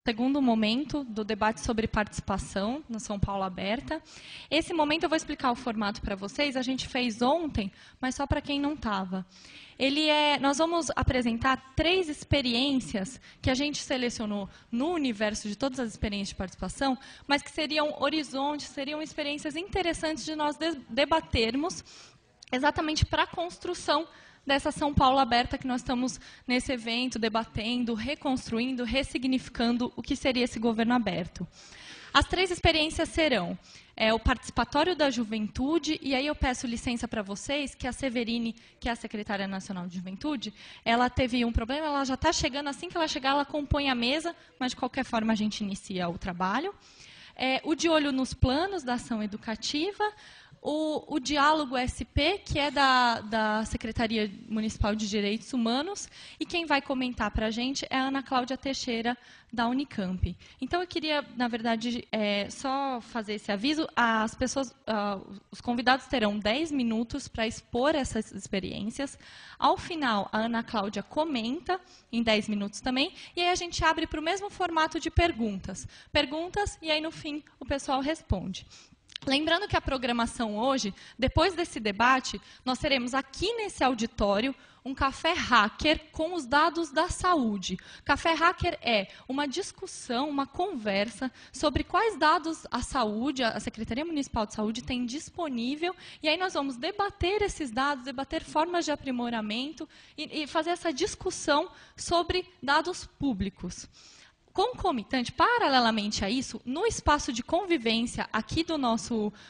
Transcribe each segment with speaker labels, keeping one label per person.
Speaker 1: segundo momento do debate sobre participação no São Paulo Aberta. Esse momento eu vou explicar o formato para vocês. A gente fez ontem, mas só para quem não estava. Nós vamos apresentar 3 experiências que a gente selecionou no universo de todas as experiências de participação, mas que seriam horizontes, seriam experiências interessantes de nós debatermos exatamente para a construção dessa São Paulo Aberta que nós estamos nesse evento debatendo, reconstruindo, ressignificando o que seria esse governo aberto. As 3 experiências serão o participatório da juventude, e aí eu peço licença para vocês, que a Severine, que é a secretária nacional de juventude, ela teve um problema, ela já está chegando, assim que ela chegar, ela compõe a mesa, mas de qualquer forma a gente inicia o trabalho. O de olho nos planos da ação educativa, o diálogo SP, que é da Secretaria Municipal de Direitos Humanos, e quem vai comentar para a gente é a Ana Cláudia Teixeira, da Unicamp. Então, eu queria, na verdade, só fazer esse aviso. Os convidados terão 10 minutos para expor essas experiências. Ao final, a Ana Cláudia comenta, em 10 minutos também, e aí a gente abre para o mesmo formato de perguntas. Perguntas, e aí, no fim, o pessoal responde. Lembrando que a programação hoje, depois desse debate, nós teremos aqui nesse auditório um café hacker com os dados da saúde. Café hacker é uma discussão, uma conversa sobre quais dados a saúde, a Secretaria Municipal de Saúde tem disponível, e aí nós vamos debater esses dados, debater formas de aprimoramento e fazer essa discussão sobre dados públicos. Concomitante, paralelamente a isso, no espaço de convivência aqui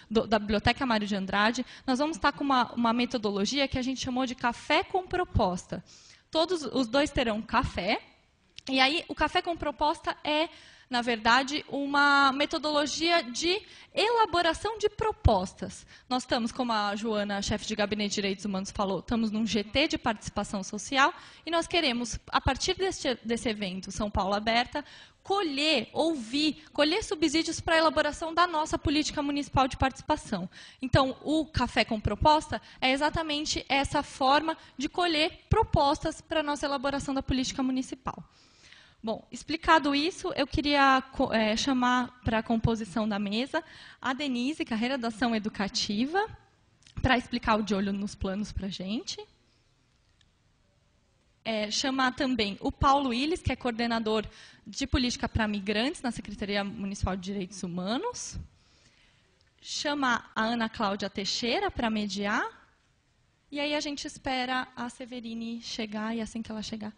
Speaker 1: da Biblioteca Mário de Andrade, nós vamos estar com uma metodologia que a gente chamou de café com proposta. Todos os 2 terão café, e aí o café com proposta é, na verdade, uma metodologia de elaboração de propostas. Nós estamos, como a Joana, chefe de Gabinete de Direitos Humanos, falou, estamos num GT de participação social, e nós queremos, a partir desse evento, São Paulo Aberta, colher subsídios para a elaboração da nossa política municipal de participação. Então, o Café com Proposta é exatamente essa forma de colher propostas para a nossa elaboração da política municipal. Bom, explicado isso, eu queria chamar para a composição da mesa a Denise, carreira da ação educativa, para explicar o de olho nos planos para a gente. Chamar também o Paulo Willis, que é coordenador de política para migrantes na Secretaria Municipal de Direitos Humanos. Chamar a Ana Cláudia Teixeira para mediar. E aí a gente espera a Severine chegar, e assim que ela chegar...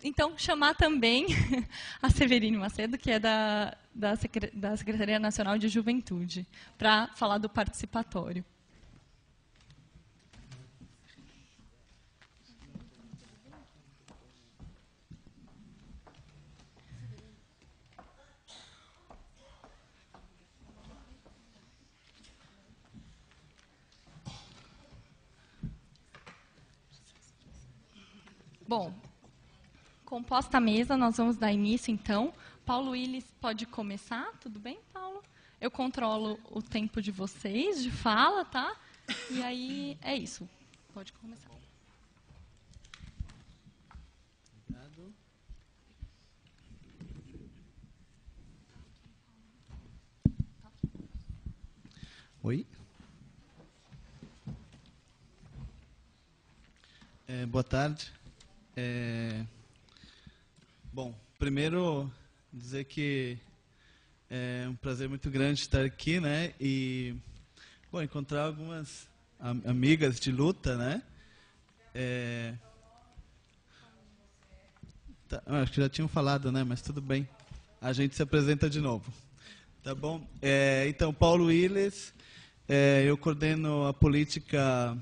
Speaker 1: Então, chamar também a Severine Macedo, que é da Secretaria Nacional de Juventude, para falar do participatório. Bom, composta a mesa, nós vamos dar início, então. Paulo Willis pode começar, tudo bem, Paulo? Eu controlo o tempo de vocês, de fala, tá? E aí, é isso. Pode começar.
Speaker 2: Obrigado. Oi. Boa tarde. Bom, primeiro dizer que é um prazer muito grande estar aqui, né? E encontrar algumas amigas de luta, né? Acho que já tinham falado, né? Mas tudo bem. A gente se apresenta de novo. Tá bom? Então, Paulo Willis, eu coordeno a política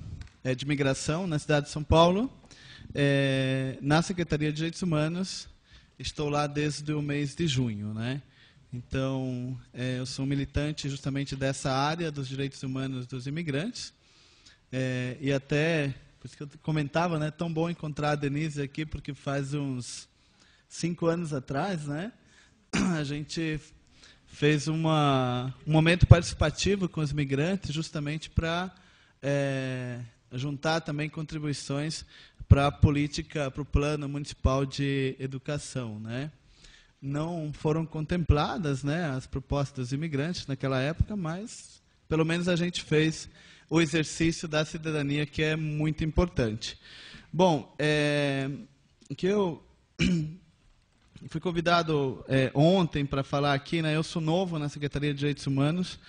Speaker 2: de migração na cidade de São Paulo, na Secretaria de Direitos Humanos. Estou lá desde o mês de junho, né? Então, eu sou militante justamente dessa área dos direitos humanos dos imigrantes. E até, por isso que eu comentava, né? Tão bom encontrar a Denise aqui, porque faz uns 5 anos atrás, né? A gente fez um momento participativo com os migrantes, justamente para juntar também contribuições para a política, para o plano municipal de educação, né? não foram contempladas, né, as propostas dos imigrantes naquela época, mas pelo menos a gente fez o exercício da cidadania, que é muito importante. Bom, que eu fui convidado ontem para falar aqui, né, eu sou novo na Secretaria de Direitos Humanos,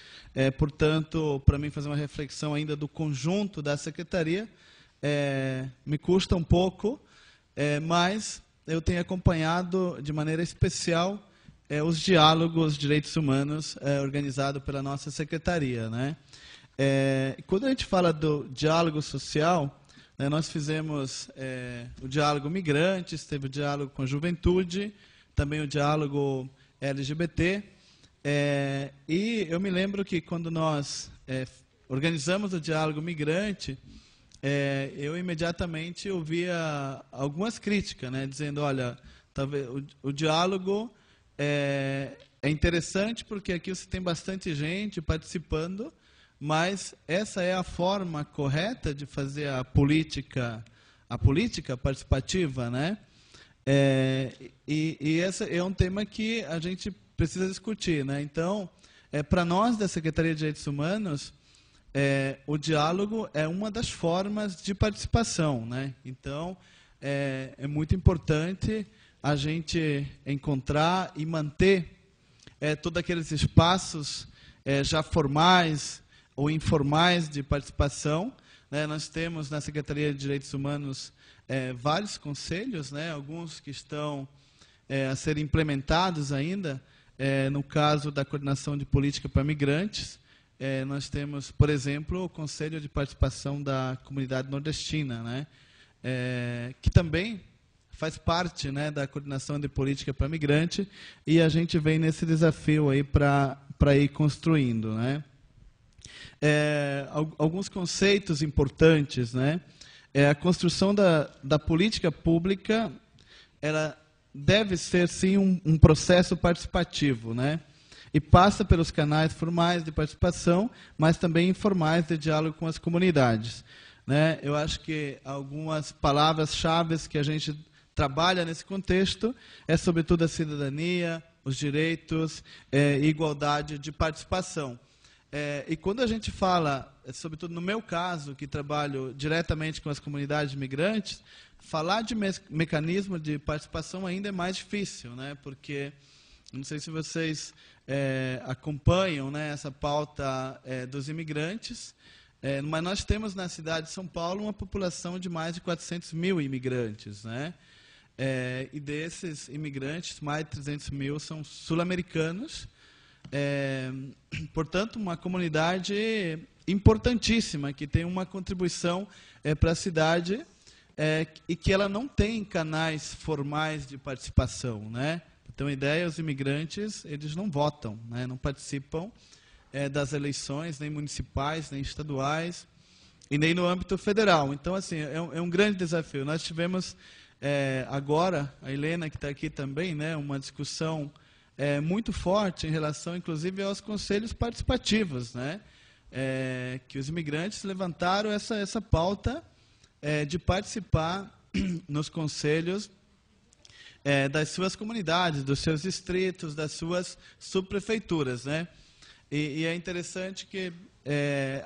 Speaker 2: portanto, para mim fazer uma reflexão ainda do conjunto da Secretaria, me custa um pouco, mas eu tenho acompanhado de maneira especial os diálogos de direitos humanos organizados pela nossa Secretaria, né? Quando a gente fala do diálogo social, né, nós fizemos o diálogo migrantes, teve o diálogo com a juventude, também o diálogo LGBT, e eu me lembro que quando nós organizamos o diálogo migrante, eu imediatamente ouvia algumas críticas, né, dizendo, olha, talvez o diálogo é interessante porque aqui você tem bastante gente participando, mas essa é a forma correta de fazer a política participativa, né? E esse é um tema que a gente precisa discutir, né? Então, para nós da Secretaria de Direitos Humanos, o diálogo é uma das formas de participação, né? Então, é muito importante a gente encontrar e manter todos aqueles espaços já formais ou informais de participação, né? Nós temos na Secretaria de Direitos Humanos vários conselhos, né? Alguns que estão a serem implementados ainda, no caso da coordenação de política para migrantes. Nós temos, por exemplo, o Conselho de Participação da Comunidade Nordestina, né? Que também faz parte, né, da coordenação de política para migrante, e a gente vem nesse desafio aí para ir construindo, né? Alguns conceitos importantes, né? A construção da política pública, ela deve ser, sim, um processo participativo, né? E passa pelos canais formais de participação, mas também informais de diálogo com as comunidades, né? Eu acho que algumas palavras-chave que a gente trabalha nesse contexto sobretudo, a cidadania, os direitos e igualdade de participação. E quando a gente fala, sobretudo no meu caso, que trabalho diretamente com as comunidades migrantes, falar de mecanismo de participação ainda é mais difícil, né? Porque, não sei se vocês acompanham, né, essa pauta dos imigrantes, mas nós temos na cidade de São Paulo uma população de mais de 400 mil imigrantes, né? E desses imigrantes, mais de 300 mil são sul-americanos. Portanto, uma comunidade importantíssima, que tem uma contribuição para a cidade e que ela não tem canais formais de participação, né? Então, a ideia, os imigrantes, eles não votam, né? Não participam das eleições, nem municipais, nem estaduais, e nem no âmbito federal. Então, assim, é um grande desafio. Nós tivemos agora, a Helena, que está aqui também, né, uma discussão muito forte em relação, inclusive, aos conselhos participativos, né? Que os imigrantes levantaram essa pauta de participar nos conselhos das suas comunidades, dos seus distritos, das suas subprefeituras, né? E é interessante que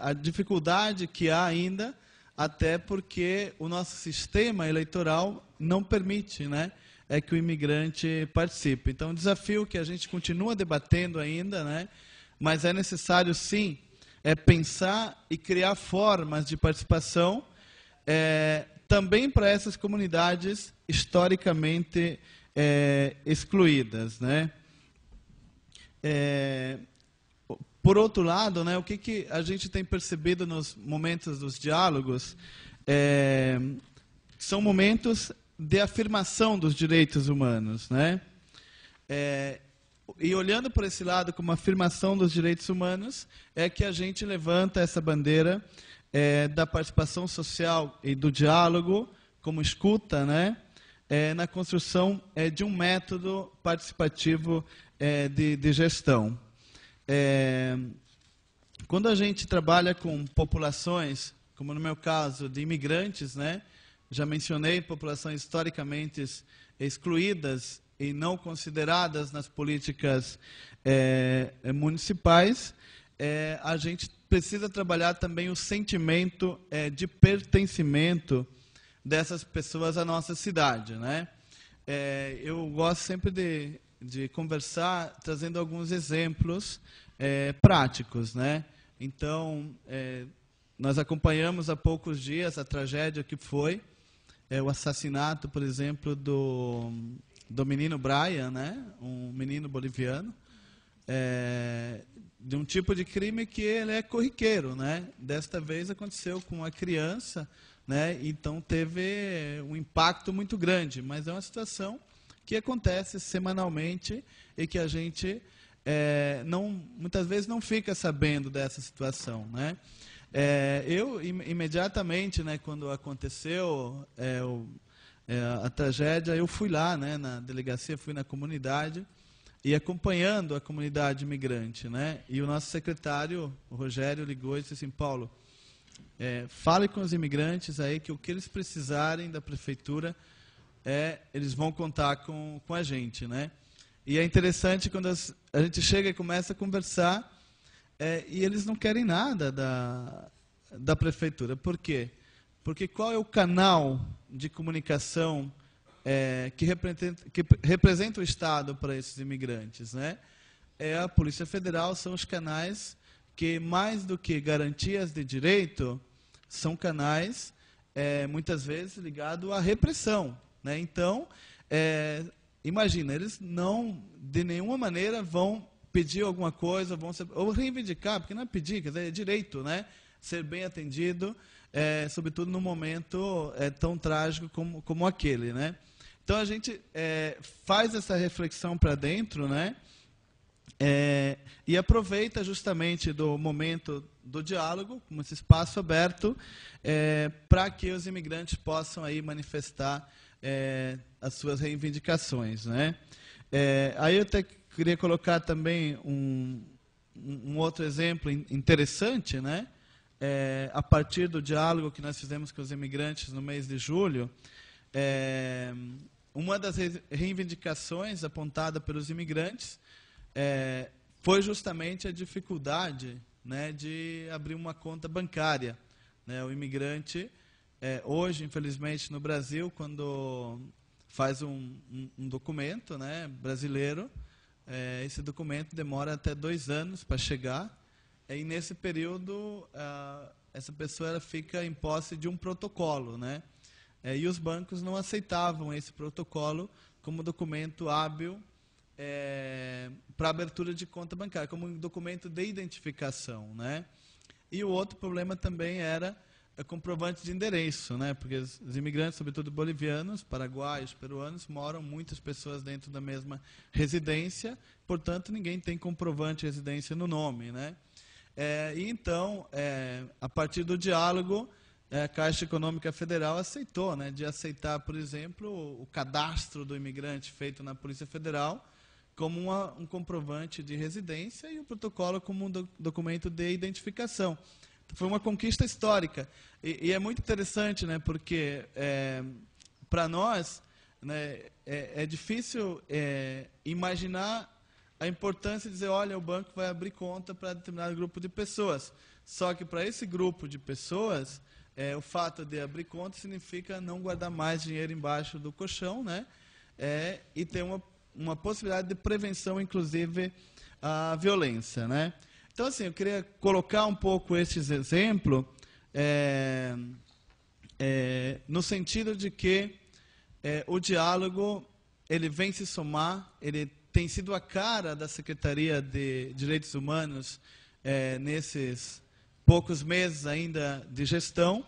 Speaker 2: a dificuldade que há ainda, até porque o nosso sistema eleitoral não permite, né, que o imigrante participe. Então, um desafio que a gente continua debatendo ainda, né, mas é necessário, sim, pensar e criar formas de participação também para essas comunidades historicamente excluídas, né? Por outro lado, né, o que a gente tem percebido nos momentos dos diálogos são momentos de afirmação dos direitos humanos, né? E olhando por esse lado como afirmação dos direitos humanos, é que a gente levanta essa bandeira da participação social e do diálogo como escuta, né? Na construção de um método participativo de gestão. Quando a gente trabalha com populações, como no meu caso, de imigrantes, né? Já mencionei populações historicamente excluídas e não consideradas nas políticas municipais, a gente precisa trabalhar também o sentimento de pertencimento dessas pessoas à nossa cidade, né? Eu gosto sempre de conversar trazendo alguns exemplos práticos, né? Então, nós acompanhamos há poucos dias a tragédia que foi o assassinato, por exemplo, do menino Brian, né? Um menino boliviano, de um tipo de crime que ele é corriqueiro, né? Desta vez aconteceu com uma criança, né? Então teve um impacto muito grande, mas é uma situação que acontece semanalmente e que a gente muitas vezes não fica sabendo dessa situação, né? Eu imediatamente, né, quando aconteceu a tragédia, eu fui lá, né, na delegacia, fui na comunidade e acompanhando a comunidade imigrante, né? E o nosso secretário, o Rogério, ligou e disse assim: Paulo, fale com os imigrantes aí que o que eles precisarem da prefeitura, eles vão contar com a gente, né? E é interessante quando a gente chega e começa a conversar e eles não querem nada da prefeitura. Por quê? Porque qual é o canal de comunicação que representa o Estado para esses imigrantes, né? A Polícia Federal, são os canais que, mais do que garantias de direito, são canais, muitas vezes, ligados à repressão, né? Então, imagina, eles não, de nenhuma maneira, vão pedir alguma coisa, ou reivindicar, porque não é pedir, quer dizer, é direito, né? Ser bem atendido, sobretudo num momento tão trágico como aquele, né? Então, a gente faz essa reflexão para dentro, né? E aproveita justamente do momento do diálogo, como esse espaço aberto, para que os imigrantes possam aí manifestar as suas reivindicações, né? Aí eu até queria colocar também um outro exemplo interessante, né? A partir do diálogo que nós fizemos com os imigrantes no mês de julho, uma das reivindicações apontada pelos imigrantes foi justamente a dificuldade, né, de abrir uma conta bancária, né? O imigrante, hoje, infelizmente, no Brasil, quando faz um documento, né, brasileiro, esse documento demora até 2 anos para chegar, e nesse período essa pessoa fica em posse de um protocolo, né? E os bancos não aceitavam esse protocolo como documento hábil para abertura de conta bancária, como um documento de identificação, né? E o outro problema também era comprovante de endereço, né? Porque os imigrantes, sobretudo bolivianos, paraguaios, peruanos, moram muitas pessoas dentro da mesma residência, portanto, ninguém tem comprovante de residência no nome, né? E então, a partir do diálogo, a Caixa Econômica Federal aceitou, né, de aceitar, por exemplo, o cadastro do imigrante feito na Polícia Federal como um comprovante de residência e o protocolo como um documento de identificação. Foi uma conquista histórica. E é muito interessante, né, porque, para nós, né, é difícil imaginar a importância de dizer, olha, o banco vai abrir conta para determinado grupo de pessoas. Só que, para esse grupo de pessoas, o fato de abrir conta significa não guardar mais dinheiro embaixo do colchão, né, e ter uma possibilidade de prevenção, inclusive, à violência, né? Então, assim, eu queria colocar um pouco esse exemplo no sentido de que o diálogo ele vem se somar, ele tem sido a cara da Secretaria de Direitos Humanos nesses poucos meses ainda de gestão,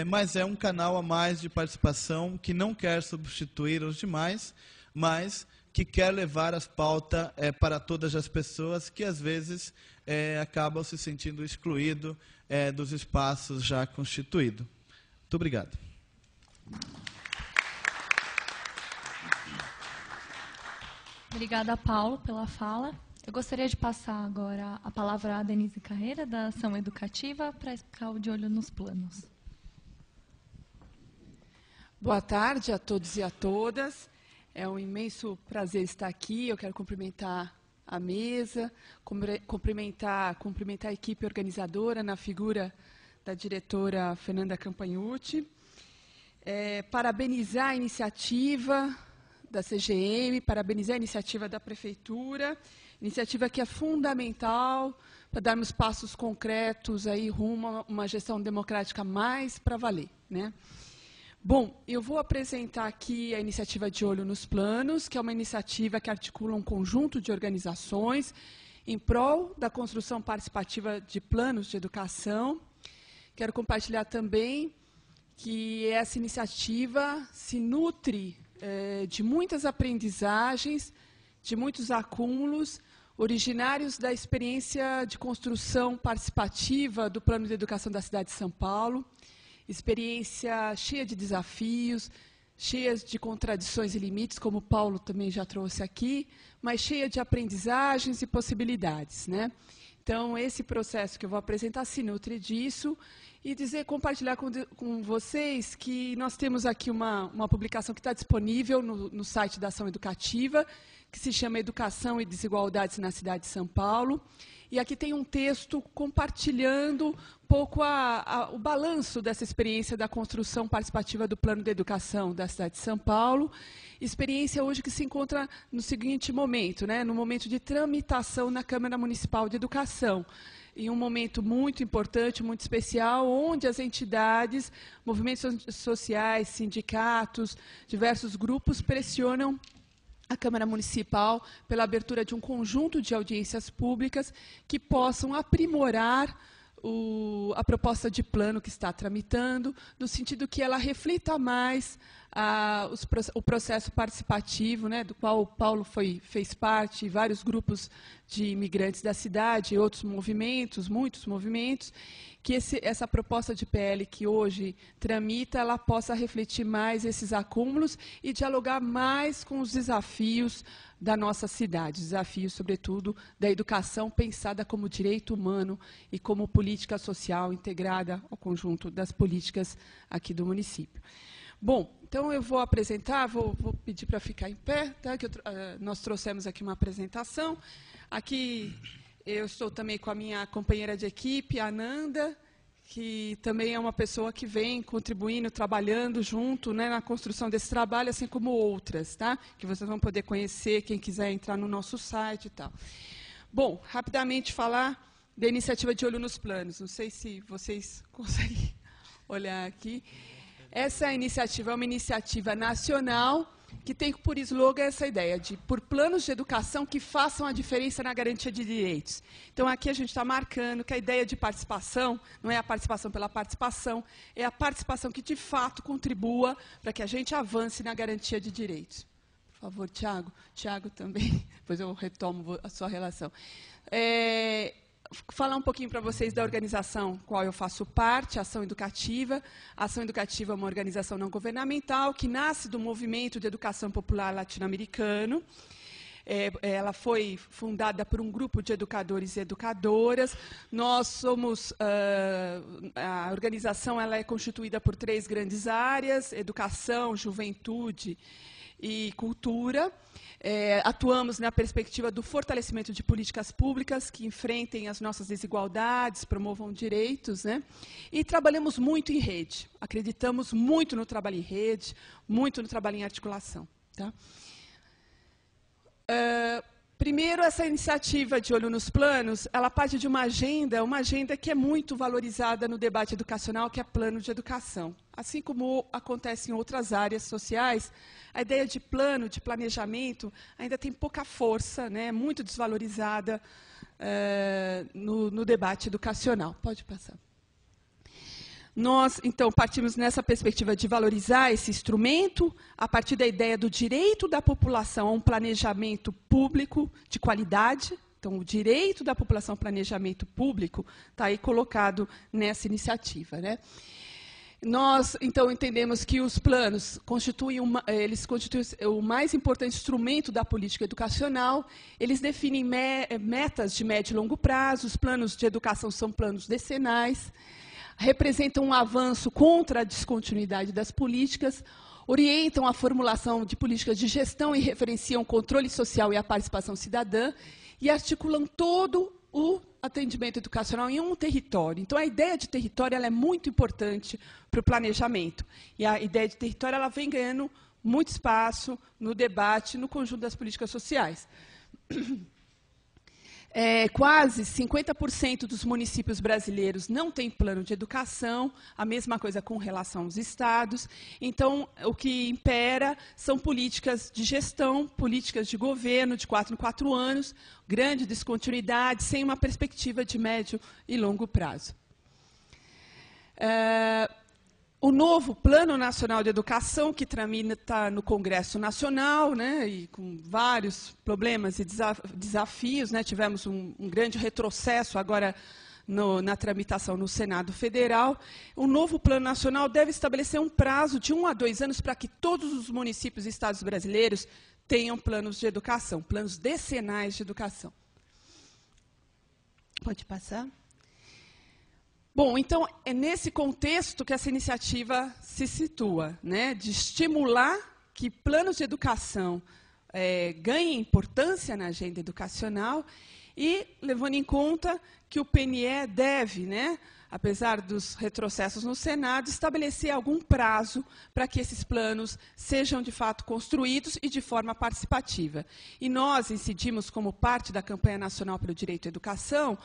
Speaker 2: mas é um canal a mais de participação que não quer substituir os demais, mas que quer levar as pautas para todas as pessoas que, às vezes, acabam se sentindo excluídos dos espaços já constituídos. Muito obrigado.
Speaker 1: Obrigada, Paulo, pela fala. Eu gostaria de passar agora a palavra à Denise Carreira, da Ação Educativa, para explicar o De Olho nos Planos.
Speaker 3: Boa tarde a todos e a todas. É um imenso prazer estar aqui. Eu quero cumprimentar a mesa, cumprimentar a equipe organizadora na figura da diretora Fernanda Campagnucci, parabenizar a iniciativa da CGM, parabenizar a iniciativa da Prefeitura, iniciativa que é fundamental para darmos passos concretos aí rumo a uma gestão democrática mais para valer, né? Bom, eu vou apresentar aqui a iniciativa De Olho nos Planos, que é uma iniciativa que articula um conjunto de organizações em prol da construção participativa de planos de educação. Quero compartilhar também que essa iniciativa se nutre de muitas aprendizagens, de muitos acúmulos, originários da experiência de construção participativa do Plano de Educação da cidade de São Paulo, experiência cheia de desafios, cheia de contradições e limites, como o Paulo também já trouxe aqui, mas cheia de aprendizagens e possibilidades, né? Então, esse processo que eu vou apresentar se nutre disso e compartilhar com vocês que nós temos aqui uma publicação que está disponível no site da Ação Educativa, que se chama Educação e Desigualdades na Cidade de São Paulo. E aqui tem um texto compartilhando um pouco o balanço dessa experiência da construção participativa do Plano de Educação da cidade de São Paulo. Experiência hoje que se encontra no seguinte momento, né, no momento de tramitação na Câmara Municipal de Educação. Em um momento muito importante, muito especial, onde as entidades, movimentos sociais, sindicatos, diversos grupos pressionam a Câmara Municipal pela abertura de um conjunto de audiências públicas que possam aprimorar a proposta de plano que está tramitando, no sentido que ela reflita mais o processo participativo, né, do qual o Paulo fez parte, e vários grupos de imigrantes da cidade, e outros movimentos, muitos movimentos, que essa proposta de PL que hoje tramita, ela possa refletir mais esses acúmulos e dialogar mais com os desafios da nossa cidade, desafios, sobretudo, da educação pensada como direito humano e como política social integrada ao conjunto das políticas aqui do município. Bom, então eu vou apresentar, vou pedir para ficar em pé, tá? Nós trouxemos aqui uma apresentação. Aqui eu estou também com a minha companheira de equipe, a Ananda, que também é uma pessoa que vem contribuindo, trabalhando junto, né, na construção desse trabalho, assim como outras, tá? Que vocês vão poder conhecer, quem quiser entrar no nosso site e tal. Bom, rapidamente falar da iniciativa De Olho nos Planos. Não sei se vocês conseguem olhar aqui. Essa iniciativa é uma iniciativa nacional que tem por slogan essa ideia de por planos de educação que façam a diferença na garantia de direitos. Então, aqui a gente está marcando que a ideia de participação não é a participação pela participação, é a participação que, de fato, contribua para que a gente avance na garantia de direitos. Por favor, Tiago. Tiago também, depois eu retomo a sua relação. Falar um pouquinho para vocês da organização qual eu faço parte, a Ação Educativa. A Ação Educativa é uma organização não governamental que nasce do movimento de educação popular latino-americano. Ela foi fundada por um grupo de educadores e educadoras. Nós somos, a organização ela é constituída por 3 grandes áreas: educação, juventude e cultura. Atuamos na perspectiva do fortalecimento de políticas públicas que enfrentem as nossas desigualdades, promovam direitos, né? E trabalhamos muito em rede. Acreditamos muito no trabalho em rede, muito no trabalho em articulação. Tá? Primeiro, essa iniciativa De Olho nos Planos, ela parte de uma agenda que é muito valorizada no debate educacional, que é plano de educação. Assim como acontece em outras áreas sociais, a ideia de plano, de planejamento, ainda tem pouca força, né, muito desvalorizada no debate educacional. Pode passar. Nós, então, partimos nessa perspectiva de valorizar esse instrumento a partir da ideia do direito da população a um planejamento público de qualidade. Então, o direito da população ao planejamento público está aí colocado nessa iniciativa, né? Nós, então, entendemos que os planos constituem o mais importante instrumento da política educacional. Eles definem metas de médio e longo prazo. Os planos de educação são planos decenais, representam um avanço contra a descontinuidade das políticas, orientam a formulação de políticas de gestão e referenciam o controle social e a participação cidadã, e articulam todo o atendimento educacional em um território. Então, a ideia de território ela é muito importante para o planejamento. E a ideia de território ela vem ganhando muito espaço no debate, no conjunto das políticas sociais. Quase 50% dos municípios brasileiros não têm plano de educação, a mesma coisa com relação aos estados. Então, o que impera são políticas de gestão, políticas de governo de 4 em 4 anos, grande descontinuidade, sem uma perspectiva de médio e longo prazo. O novo Plano Nacional de Educação, que tramita no Congresso Nacional, né, e com vários problemas e desafios, né, tivemos um grande retrocesso agora na tramitação no Senado Federal. O novo Plano Nacional deve estabelecer um prazo de 1 a 2 anos para que todos os municípios e estados brasileiros tenham planos de educação, planos decenais de educação. Pode passar. Bom, então, é nesse contexto que essa iniciativa se situa, né, de estimular que planos de educação ganhem importância na agenda educacional e levando em conta que o PNE deve, né, apesar dos retrocessos no Senado, estabelecer algum prazo para que esses planos sejam, de fato, construídos e de forma participativa. E nós incidimos, como parte da Campanha Nacional para o Direito à Educação,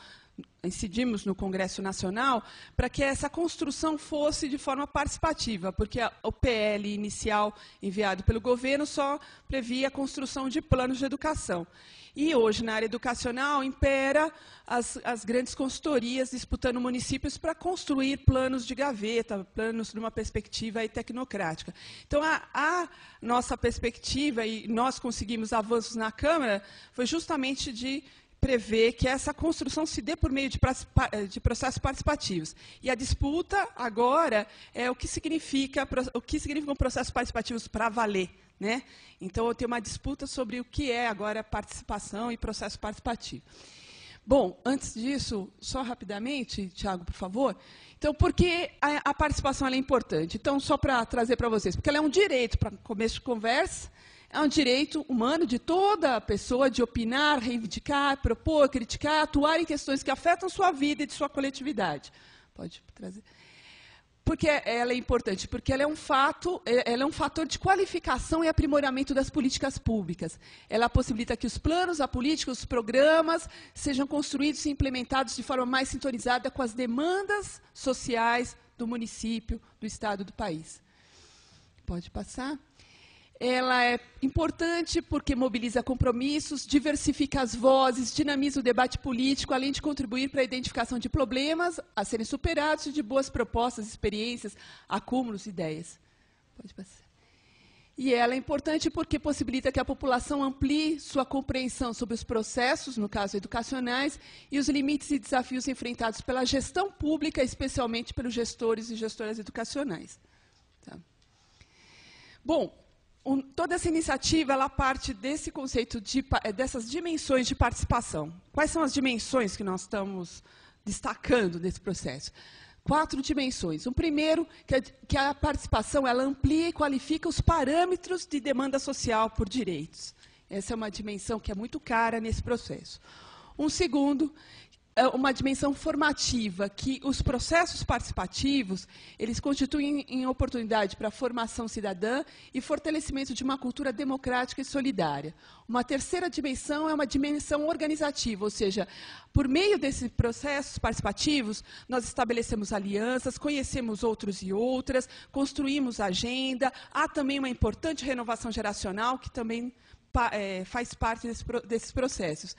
Speaker 3: incidimos no Congresso Nacional para que essa construção fosse de forma participativa, porque o PL inicial enviado pelo governo só previa a construção de planos de educação. E hoje, na área educacional, impera as grandes consultorias disputando municípios para construir planos de gaveta, planos numa perspectiva aí tecnocrática. Então, a nossa perspectiva, e nós conseguimos avanços na Câmara, foi justamente de prever que essa construção se dê por meio de processos participativos. E a disputa, agora, é o que significam processos participativos para valer, né? Então, eu tenho uma disputa sobre o que é agora participação e processo participativo. Bom, antes disso, só rapidamente, Tiago, por favor. Então, por que a participação ela é importante? Então, só para trazer para vocês, porque ela é um direito, para começo de conversa, é um direito humano de toda pessoa de opinar, reivindicar, propor, criticar, atuar em questões que afetam sua vida e de sua coletividade. Pode trazer. Por que ela é importante? Porque ela é um fator de qualificação e aprimoramento das políticas públicas. Ela possibilita que os planos, a política, os programas sejam construídos e implementados de forma mais sintonizada com as demandas sociais do município, do estado, do país. Pode passar. Ela é importante porque mobiliza compromissos, diversifica as vozes, dinamiza o debate político, além de contribuir para a identificação de problemas a serem superados e de boas propostas, experiências, acúmulos, ideias. Pode passar. E ela é importante porque possibilita que a população amplie sua compreensão sobre os processos, no caso educacionais, e os limites e desafios enfrentados pela gestão pública, especialmente pelos gestores e gestoras educacionais. Tá. Bom, toda essa iniciativa ela parte desse conceito, dessas dimensões de participação. Quais são as dimensões que nós estamos destacando desse processo? 4 dimensões. O primeiro, que a participação ela amplia e qualifica os parâmetros de demanda social por direitos. Essa é uma dimensão que é muito cara nesse processo. Um segundo, uma dimensão formativa, que os processos participativos, eles constituem em oportunidade para a formação cidadã e fortalecimento de uma cultura democrática e solidária. Uma terceira dimensão é uma dimensão organizativa, ou seja, por meio desses processos participativos, nós estabelecemos alianças, conhecemos outros e outras, construímos agenda, há também uma importante renovação geracional, que também faz parte desses processos.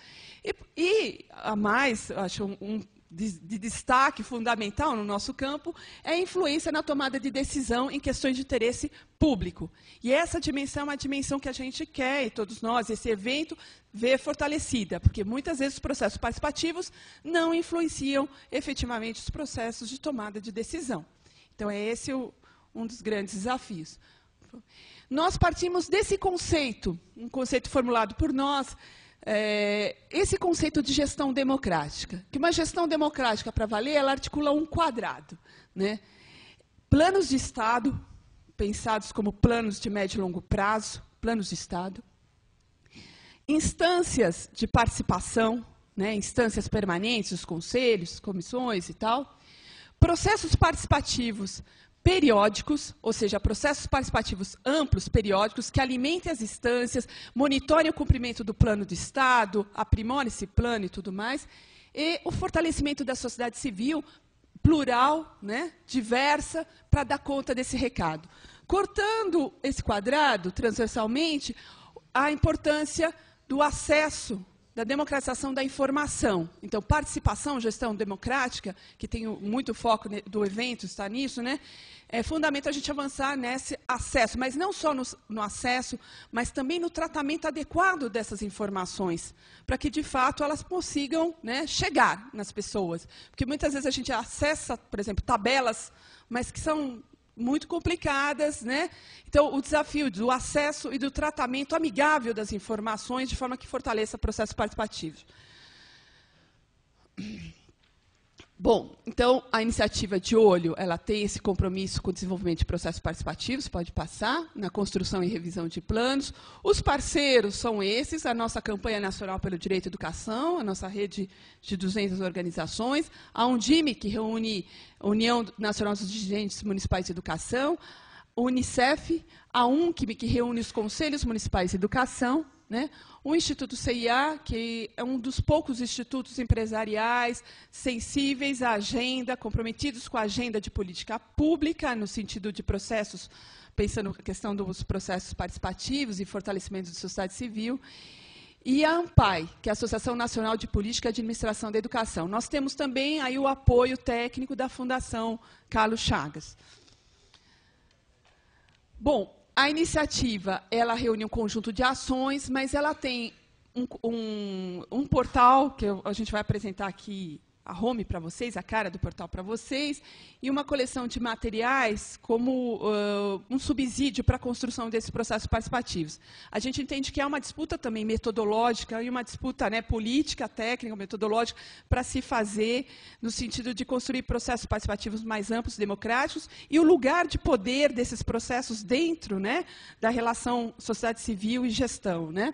Speaker 3: E a mais, acho, de destaque fundamental no nosso campo é a influência na tomada de decisão em questões de interesse público. E essa dimensão é uma dimensão que a gente quer, e todos nós, esse evento, ver fortalecida, porque muitas vezes os processos participativos não influenciam efetivamente os processos de tomada de decisão. Então, é esse um dos grandes desafios. Nós partimos desse conceito, um conceito formulado por nós, esse conceito de gestão democrática. Que uma gestão democrática, para valer, ela articula um quadrado, né? Planos de Estado, pensados como planos de médio e longo prazo, planos de Estado. Instâncias de participação, né, instâncias permanentes, os conselhos, comissões e tal. Processos participativos periódicos, ou seja, processos participativos amplos, periódicos, que alimentem as instâncias, monitorem o cumprimento do plano de Estado, aprimorem esse plano e tudo mais, e o fortalecimento da sociedade civil plural, né, diversa, para dar conta desse recado. Cortando esse quadrado transversalmente, a importância do acesso, da democratização da informação. Então, participação, gestão democrática, que tem muito foco do evento, está nisso, né? É fundamental a gente avançar nesse acesso, mas não só no acesso, mas também no tratamento adequado dessas informações, para que, de fato, elas consigam, né, chegar nas pessoas. Porque muitas vezes a gente acessa, por exemplo, tabelas, mas que são muito complicadas, né? Então, o desafio do acesso e do tratamento amigável das informações, de forma que fortaleça processos participativos. Bom, então, a iniciativa de olho, ela tem esse compromisso com o desenvolvimento de processos participativos, pode passar, na construção e revisão de planos. Os parceiros são esses, a nossa campanha nacional pelo direito à educação, a nossa rede de 200 organizações, a Undime, que reúne a União Nacional dos Dirigentes Municipais de Educação, o Unicef, a UNCB, que reúne os Conselhos Municipais de Educação, né? O Instituto CIA, que é um dos poucos institutos empresariais sensíveis à agenda, comprometidos com a agenda de política pública, no sentido de processos, pensando na questão dos processos participativos e fortalecimento da sociedade civil. E a ANPAI, que é a Associação Nacional de Política e Administração da Educação. Nós temos também aí o apoio técnico da Fundação Carlos Chagas. Bom, a iniciativa, ela reúne um conjunto de ações, mas ela tem um portal, que a gente vai apresentar aqui, a home para vocês, a cara do portal para vocês, e uma coleção de materiais como um subsídio para a construção desses processos participativos. A gente entende que há uma disputa também metodológica e uma disputa, né, política, técnica, metodológica, para se fazer no sentido de construir processos participativos mais amplos, democráticos, e o lugar de poder desses processos dentro, né, da relação sociedade civil e gestão, né?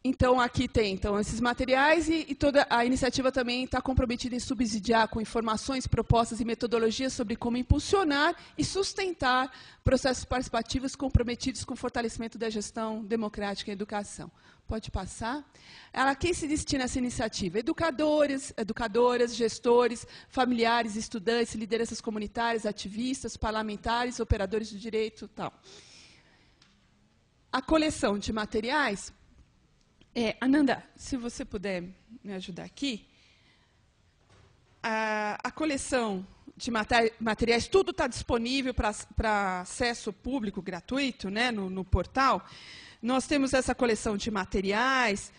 Speaker 3: Então, aqui tem esses materiais e toda a iniciativa também está comprometida em subsidiar com informações, propostas e metodologias sobre como impulsionar e sustentar processos participativos comprometidos com o fortalecimento da gestão democrática em educação. Pode passar. A quem se destina essa iniciativa? Educadores, educadoras, gestores, familiares, estudantes, lideranças comunitárias, ativistas, parlamentares, operadores de direito, tal. A coleção de materiais... Ananda, se você puder me ajudar aqui, a coleção de materiais, tudo está disponível para acesso público gratuito, né, no portal. Nós temos essa coleção de materiais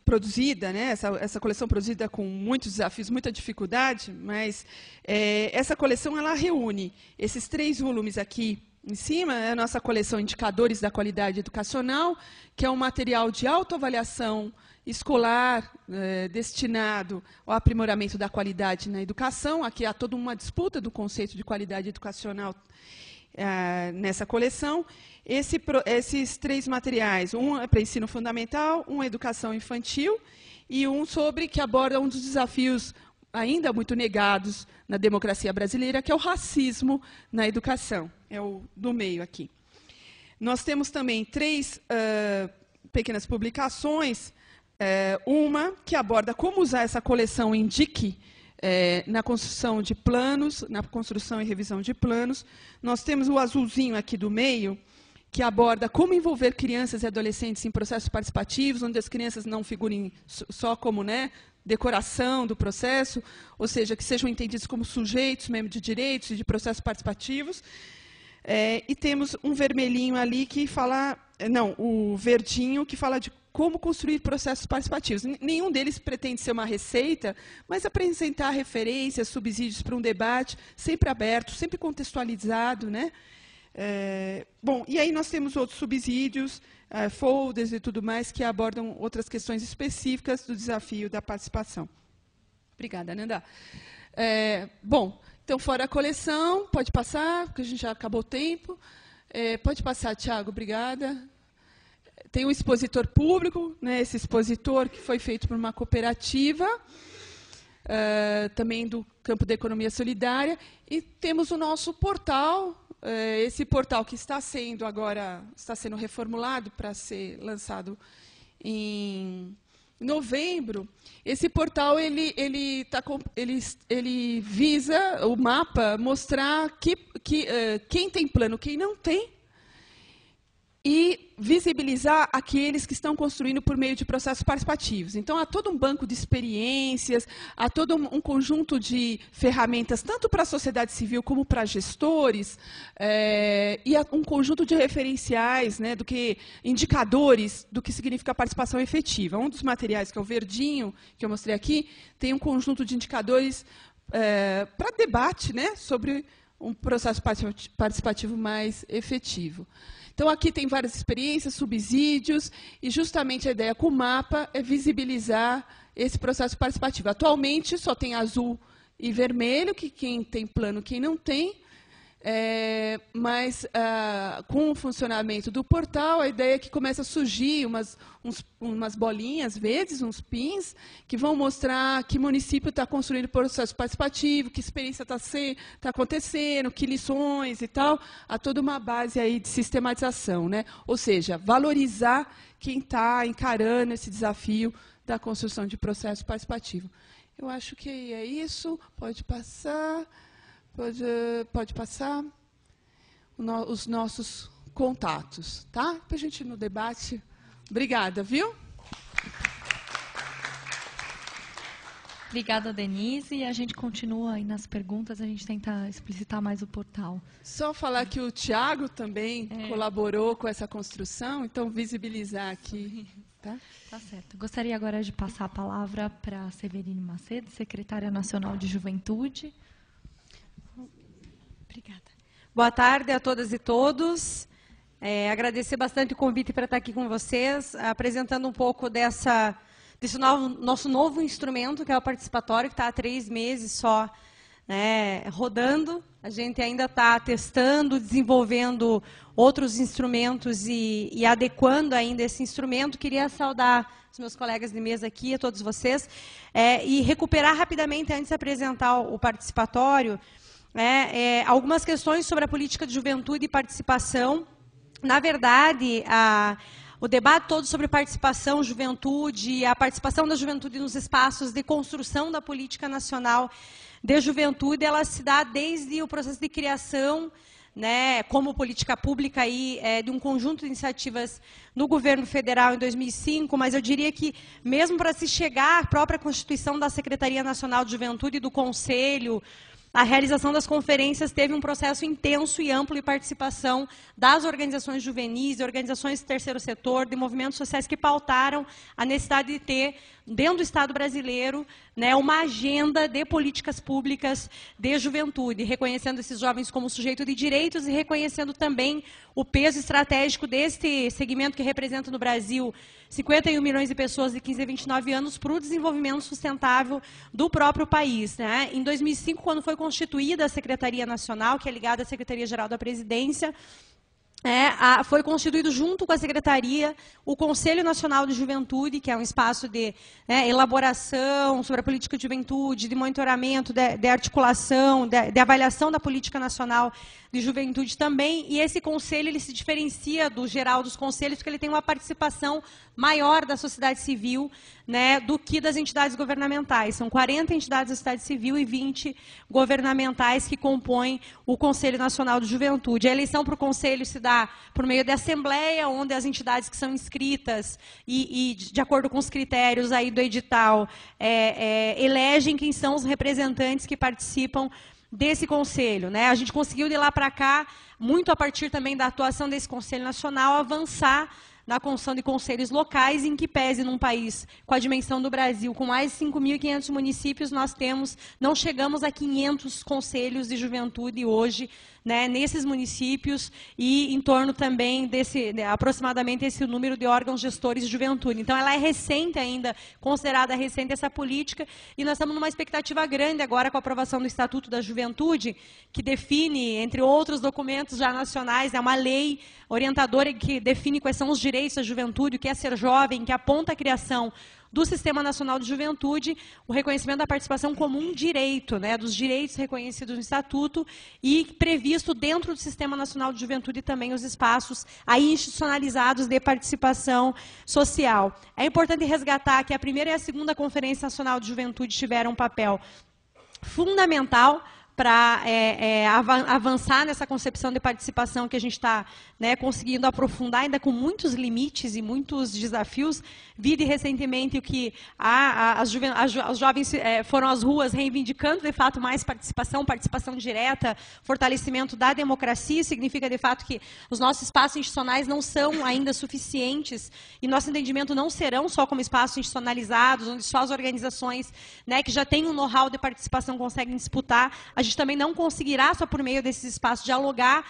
Speaker 3: produzida, né, essa coleção produzida com muitos desafios, muita dificuldade, mas essa coleção ela reúne esses 3 volumes aqui. Em cima é a nossa coleção Indicadores da Qualidade Educacional, que é um material de autoavaliação escolar destinado ao aprimoramento da qualidade na educação. Aqui há toda uma disputa do conceito de qualidade educacional nessa coleção. Esses 3 materiais, um é para ensino fundamental, um é educação infantil e um que aborda um dos desafios ainda muito negados na democracia brasileira, que é o racismo na educação. É o do meio aqui. Nós temos também 3 pequenas publicações. Uma que aborda como usar essa coleção Indique na construção de planos, na construção e revisão de planos. Nós temos o azulzinho aqui do meio, que aborda como envolver crianças e adolescentes em processos participativos, onde as crianças não figurem só como, né, decoração do processo, ou seja, que sejam entendidos como sujeitos mesmo de direitos e de processos participativos. E temos um vermelhinho ali que fala... Não, o verdinho que fala de como construir processos participativos. Nenhum deles pretende ser uma receita, mas apresentar referências, subsídios para um debate, sempre aberto, sempre contextualizado, né? Bom, e aí nós temos outros subsídios, folders e tudo mais, que abordam outras questões específicas do desafio da participação. Obrigada, Nanda. Bom, Então, fora a coleção, pode passar, porque a gente já acabou o tempo. Pode passar, Tiago, obrigada. Tem um expositor público, né, esse expositor que foi feito por uma cooperativa, também do campo da economia solidária. E temos o nosso portal, esse portal que está sendo reformulado para ser lançado em novembro. Esse portal ele visa o mapa mostrar quem tem plano, quem não tem, e visibilizar aqueles que estão construindo por meio de processos participativos. Então, há todo um banco de experiências, há todo um conjunto de ferramentas, tanto para a sociedade civil como para gestores, e há um conjunto de referenciais, né, indicadores do que significa participação efetiva. Um dos materiais, que é o verdinho, que eu mostrei aqui, tem um conjunto de indicadores para debate, né, sobre um processo participativo mais efetivo. Então, aqui tem várias experiências, subsídios, e justamente a ideia com o mapa é visibilizar esse processo participativo. Atualmente, só tem azul e vermelho, que quem tem plano, quem não tem, mas com o funcionamento do portal, a ideia é que começa a surgir umas bolinhas verdes, uns pins, que vão mostrar que município está construindo processo participativo, que experiência está acontecendo, que lições e tal. Há toda uma base aí de sistematização, né? Ou seja, valorizar quem está encarando esse desafio da construção de processo participativo. Eu acho que é isso. Pode passar. Pode passar os nossos contatos, tá? Para a gente ir no debate. Obrigada, viu?
Speaker 1: Obrigada, Denise. E a gente continua aí nas perguntas, a gente tenta explicitar mais o portal.
Speaker 3: Só falar que o Tiago também colaborou com essa construção, então visibilizar aqui. Tá?
Speaker 1: Tá certo. Gostaria agora de passar a palavra para a Severine Macedo, secretária nacional de Juventude. Obrigada.
Speaker 4: Boa tarde a todas e todos. Agradecer bastante o convite para estar aqui com vocês, apresentando um pouco desse nosso novo instrumento, que é o participatório, que está há 3 meses só rodando. A gente ainda está testando, desenvolvendo outros instrumentos e adequando ainda esse instrumento. Queria saudar os meus colegas de mesa aqui, a todos vocês, e recuperar rapidamente, antes de apresentar o participatório, algumas questões sobre a política de juventude e participação. Na verdade, o debate todo sobre participação, juventude, a participação da juventude nos espaços de construção da política nacional de juventude, ela se dá desde o processo de criação, né, como política pública aí, de um conjunto de iniciativas no governo federal em 2005, mas eu diria que, mesmo para se chegar à própria constituição da Secretaria Nacional de Juventude e do Conselho, a realização das conferências teve um processo intenso e amplo de participação das organizações juvenis, de organizações do terceiro setor, de movimentos sociais que pautaram a necessidade de ter, dentro do Estado brasileiro, né, uma agenda de políticas públicas de juventude, reconhecendo esses jovens como sujeito de direitos e reconhecendo também o peso estratégico deste segmento que representa no Brasil 51 milhões de pessoas de 15 a 29 anos para o desenvolvimento sustentável do próprio país, né? Em 2005, quando foi constituída a Secretaria Nacional, que é ligada à Secretaria-Geral da Presidência, foi constituído junto com a Secretaria o Conselho Nacional de Juventude, que é um espaço de elaboração sobre a política de juventude, de monitoramento, de articulação, de avaliação da política nacional de juventude também. E esse conselho ele se diferencia do geral dos conselhos porque ele tem uma participação maior da sociedade civil, né, do que das entidades governamentais. São 40 entidades da sociedade civil e 20 governamentais que compõem o Conselho Nacional de Juventude. A eleição para o conselho se dá por meio da assembleia, onde as entidades que são inscritas e de acordo com os critérios aí do edital, elegem quem são os representantes que participam desse conselho, né? A gente conseguiu de lá para cá, muito a partir também da atuação desse Conselho Nacional, avançar na construção de conselhos locais, em que pese num país com a dimensão do Brasil, com mais de 5.500 municípios, nós não chegamos a 500 conselhos de juventude hoje né, nesses municípios e em torno também aproximadamente esse número de órgãos gestores de juventude. Então, ela é recente ainda, considerada recente essa política, e nós estamos numa expectativa grande agora com a aprovação do Estatuto da Juventude, que define, entre outros documentos já nacionais, é uma lei orientadora que define quais são os direitos da juventude, o que é ser jovem, que aponta a criação do Sistema Nacional de Juventude, o reconhecimento da participação como um direito, né, dos direitos reconhecidos no Estatuto e previsto dentro do Sistema Nacional de Juventude também os espaços aí institucionalizados de participação social. É importante resgatar que a primeira e a segunda Conferência Nacional de Juventude tiveram um papel fundamental para avançar nessa concepção de participação que a gente está, né, conseguindo aprofundar, ainda com muitos limites e muitos desafios. Vi recentemente o que os jovens foram às ruas reivindicando, de fato, mais participação direta, fortalecimento da democracia. Significa, de fato, que os nossos espaços institucionais não são ainda suficientes e nosso entendimento não serão só como espaços institucionalizados, onde só as organizações, né, que já têm um know-how de participação conseguem disputar. A gente também não conseguirá, só por meio desses espaços, dialogar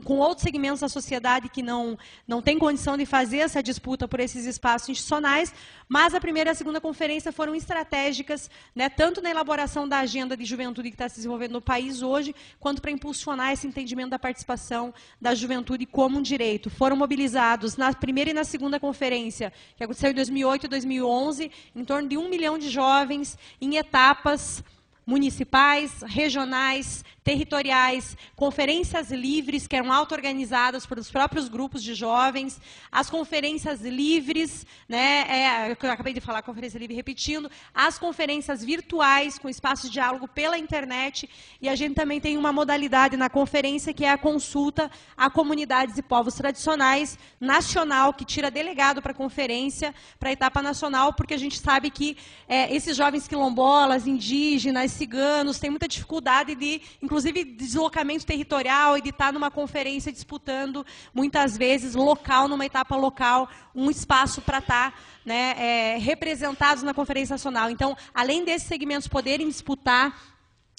Speaker 4: com outros segmentos da sociedade que não têm condição de fazer essa disputa por esses espaços institucionais, mas a primeira e a segunda conferência foram estratégicas, né, tanto na elaboração da agenda de juventude que está se desenvolvendo no país hoje, quanto para impulsionar esse entendimento da participação da juventude como um direito. Foram mobilizados na primeira e na segunda conferência, que aconteceu em 2008 e 2011, em torno de 1 milhão de jovens em etapas municipais, regionais, territoriais, conferências livres, que eram auto-organizadas por os próprios grupos de jovens, as conferências livres, né, eu acabei de falar conferência livre repetindo, as conferências virtuais, com espaço de diálogo pela internet, e a gente também tem uma modalidade na conferência, que é a consulta a comunidades e povos tradicionais nacional, que tira delegado para a conferência, para a etapa nacional, porque a gente sabe que esses jovens quilombolas, indígenas, ciganos, têm muita dificuldade de, inclusive, deslocamento territorial e de estar numa conferência disputando, muitas vezes, local, numa etapa local, um espaço para estar, né, representados na Conferência Nacional. Então, além desses segmentos poderem disputar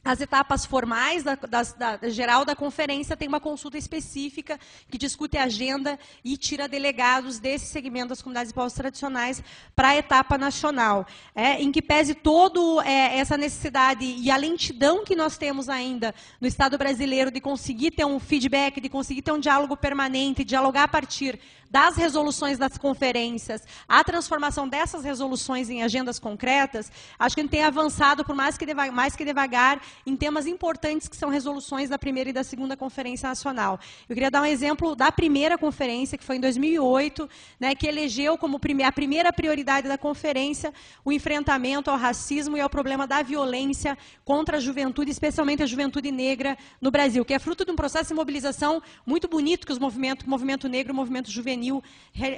Speaker 4: as etapas formais da geral da conferência, tem uma consulta específica que discute a agenda e tira delegados desse segmento das comunidades e povos tradicionais para a etapa nacional. Em que pese toda essa necessidade e a lentidão que nós temos ainda no Estado brasileiro de conseguir ter um feedback, de conseguir ter um diálogo permanente, dialogar a partir das resoluções das conferências, a transformação dessas resoluções em agendas concretas, acho que a gente tem avançado, por mais que devagar, em temas importantes que são resoluções da primeira e da segunda Conferência Nacional. Eu queria dar um exemplo da primeira conferência, que foi em 2008, né, que elegeu como a primeira prioridade da conferência o enfrentamento ao racismo e ao problema da violência contra a juventude, especialmente a juventude negra no Brasil, que é fruto de um processo de mobilização muito bonito que o movimento negro, o movimento juvenil,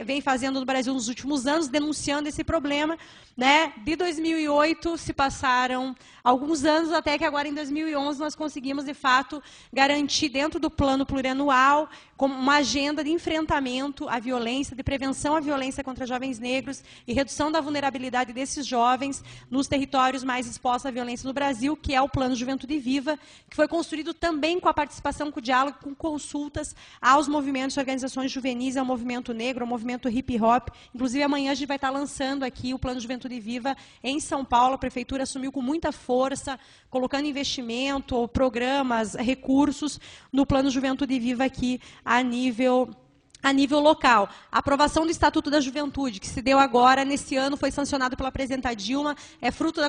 Speaker 4: vem fazendo no Brasil nos últimos anos, denunciando esse problema, né? De 2008 se passaram alguns anos, até que agora em 2011 nós conseguimos, de fato, garantir dentro do plano plurianual como uma agenda de enfrentamento à violência, de prevenção à violência contra jovens negros e redução da vulnerabilidade desses jovens nos territórios mais expostos à violência no Brasil, que é o Plano Juventude Viva, que foi construído também com a participação, com o diálogo, com consultas aos movimentos e organizações juvenis, ao movimento negro, ao movimento hip-hop. Inclusive, amanhã a gente vai estar lançando aqui o Plano Juventude Viva em São Paulo. A Prefeitura assumiu com muita força, colocando investimento, programas, recursos no Plano Juventude Viva aqui a nível local. A aprovação do Estatuto da Juventude, que se deu agora, nesse ano, foi sancionado pela presidenta Dilma, é fruto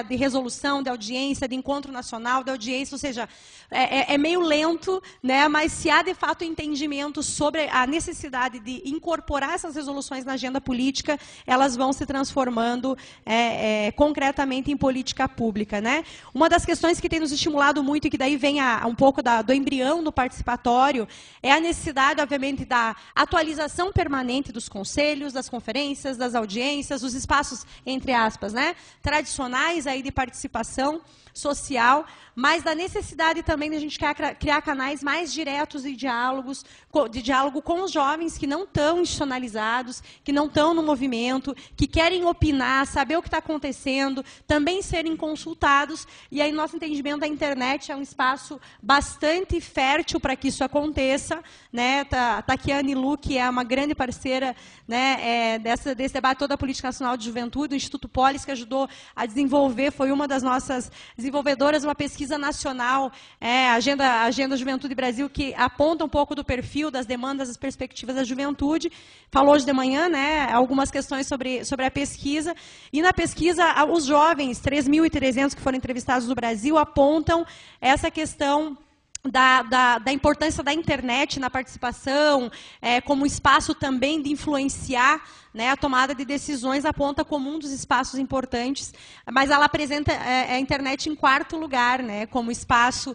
Speaker 4: de resolução, de audiência, de encontro nacional, de audiência, ou seja, é meio lento, né, mas se há, de fato, entendimento sobre a necessidade de incorporar essas resoluções na agenda política, elas vão se transformando concretamente em política pública, né? Uma das questões que tem nos estimulado muito, e que daí vem um pouco do embrião do participatório, é a necessidade, obviamente, da atualização permanente dos conselhos, das conferências, das audiências, os espaços, entre aspas, né, tradicionais aí de participação social, mas da necessidade também de a gente criar canais mais diretos de diálogo com os jovens que não estão institucionalizados, que não estão no movimento, que querem opinar, saber o que está acontecendo, também serem consultados. E aí, nosso entendimento, a internet é um espaço bastante fértil para que isso aconteça. Né? Tá aqui a Anilu, que é uma grande parceira, né, desse debate toda a Política Nacional de Juventude, o Instituto Polis, que ajudou a desenvolver, foi uma das nossas desenvolvedoras, uma pesquisa nacional, Agenda Juventude Brasil, que aponta um pouco do perfil, das demandas, das perspectivas da juventude. Falou hoje de manhã, né, algumas questões sobre a pesquisa. E na pesquisa, os jovens, 3.300 que foram entrevistados no Brasil, apontam essa questão da importância da internet na participação, como espaço também de influenciar, né, a tomada de decisões, aponta como um dos espaços importantes, mas ela apresenta a internet em quarto lugar, né, como espaço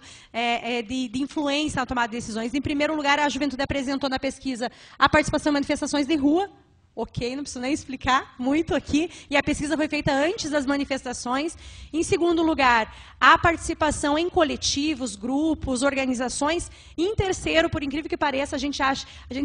Speaker 4: de influência na tomada de decisões. Em primeiro lugar, a juventude apresentou na pesquisa a participação em manifestações de rua. Ok, não preciso nem explicar muito aqui. E a pesquisa foi feita antes das manifestações. Em segundo lugar, a participação em coletivos, grupos, organizações. E em terceiro, por incrível que pareça, a gente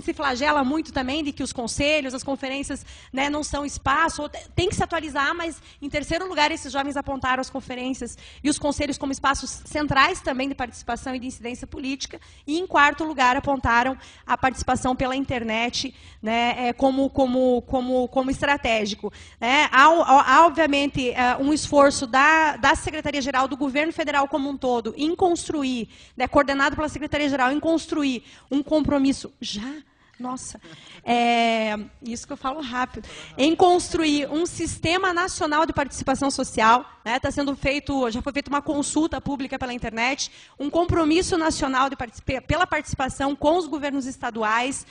Speaker 4: se flagela muito também de que os conselhos, as conferências, né, não são espaço, tem que se atualizar, mas em terceiro lugar, esses jovens apontaram as conferências e os conselhos como espaços centrais também de participação e de incidência política. E em quarto lugar, apontaram a participação pela internet, né, como estratégico. Né? Há, obviamente, um esforço da Secretaria-Geral, do Governo Federal como um todo, em construir, né, coordenado pela Secretaria-Geral, em construir um compromisso Nossa, isso que eu falo rápido. Em construir um sistema nacional de participação social, né, já foi feita uma consulta pública pela internet, um compromisso nacional pela participação com os governos estaduais,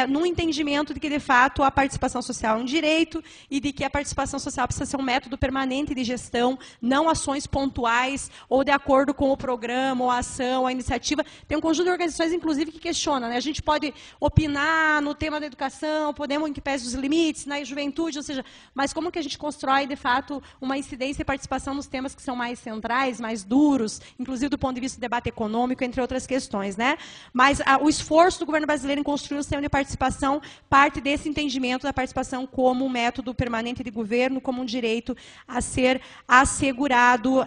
Speaker 4: num entendimento de que, de fato, a participação social é um direito e de que a participação social precisa ser um método permanente de gestão, não ações pontuais ou de acordo com o programa, ou a ação, a iniciativa. Tem um conjunto de organizações, inclusive, que questionam. Né? A gente pode opinar no tema da educação, podemos, em que pese os limites, na juventude, ou seja, mas como que a gente constrói, de fato, uma incidência e participação nos temas que são mais centrais, mais duros, inclusive do ponto de vista do debate econômico, entre outras questões. Né? Mas o esforço do governo brasileiro em construir um sistema de participação parte desse entendimento da participação como um método permanente de governo, como um direito a ser assegurado,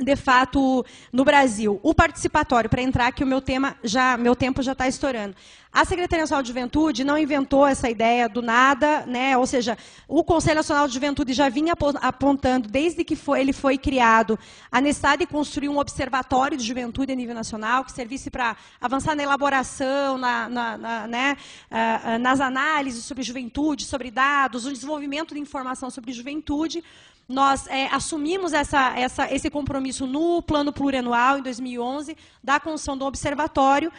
Speaker 4: de fato, no Brasil. O participatório, para entrar que meu tempo já está estourando. A Secretaria Nacional de Juventude não inventou essa ideia do nada, né? Ou seja, o Conselho Nacional de Juventude já vinha apontando, desde que ele foi criado, a necessidade de construir um observatório de juventude a nível nacional, que servisse para avançar na elaboração, nas análises sobre juventude, sobre dados, o desenvolvimento de informação sobre juventude. Nós assumimos esse compromisso no plano plurianual, em 2011, da construção do observatório,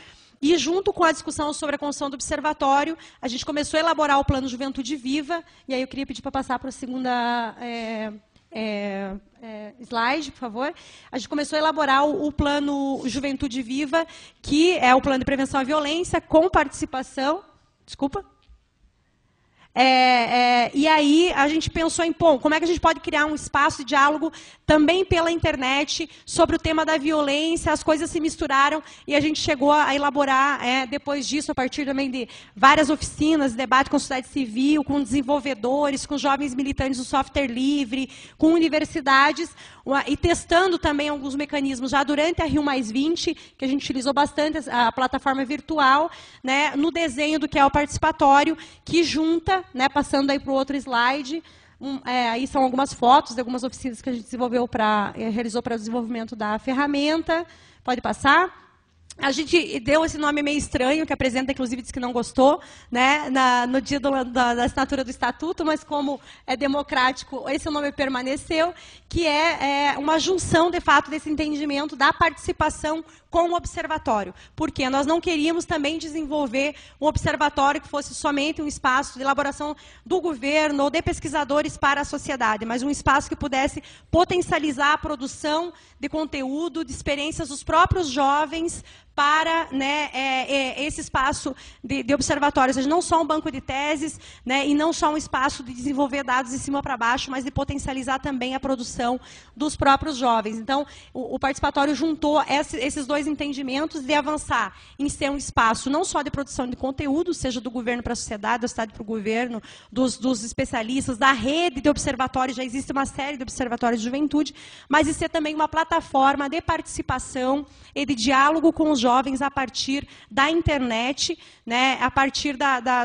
Speaker 4: e junto com a discussão sobre a construção do observatório, a gente começou a elaborar o plano Juventude Viva, e aí eu queria pedir para passar para a segunda slide, por favor. A gente começou a elaborar o plano Juventude Viva, que é o plano de prevenção à violência, com participação... Desculpa. E aí a gente pensou em, como é que a gente pode criar um espaço de diálogo também pela internet sobre o tema da violência. As coisas se misturaram e a gente chegou a elaborar, depois disso, a partir também de várias oficinas, debate com a sociedade civil, com desenvolvedores, com jovens militantes do software livre, com universidades, e testando também alguns mecanismos já durante a Rio+20, que a gente utilizou bastante a plataforma virtual, né, no desenho do que é o participatório, que junta, né, passando aí para o outro slide, aí são algumas fotos de algumas oficinas que a gente realizou para o desenvolvimento da ferramenta. Pode passar. A gente deu esse nome meio estranho, que a presidenta, inclusive, disse que não gostou, né, no dia da assinatura do Estatuto, mas como é democrático, esse nome permaneceu, que é uma junção, de fato, desse entendimento da participação com o observatório. Porque nós não queríamos também desenvolver um observatório que fosse somente um espaço de elaboração do governo ou de pesquisadores para a sociedade, mas um espaço que pudesse potencializar a produção de conteúdo, de experiências dos próprios jovens para, né, esse espaço de observatório, ou seja, não só um banco de teses, né, e não só um espaço de desenvolver dados de cima para baixo, mas de potencializar também a produção dos próprios jovens. Então, o participatório juntou esses dois entendimentos de avançar em ser um espaço não só de produção de conteúdo, seja do governo para a sociedade, da sociedade para o governo, dos especialistas, da rede de observatórios, já existe uma série de observatórios de juventude, mas de ser também uma plataforma de participação e de diálogo com os jovens a partir da internet, né, a partir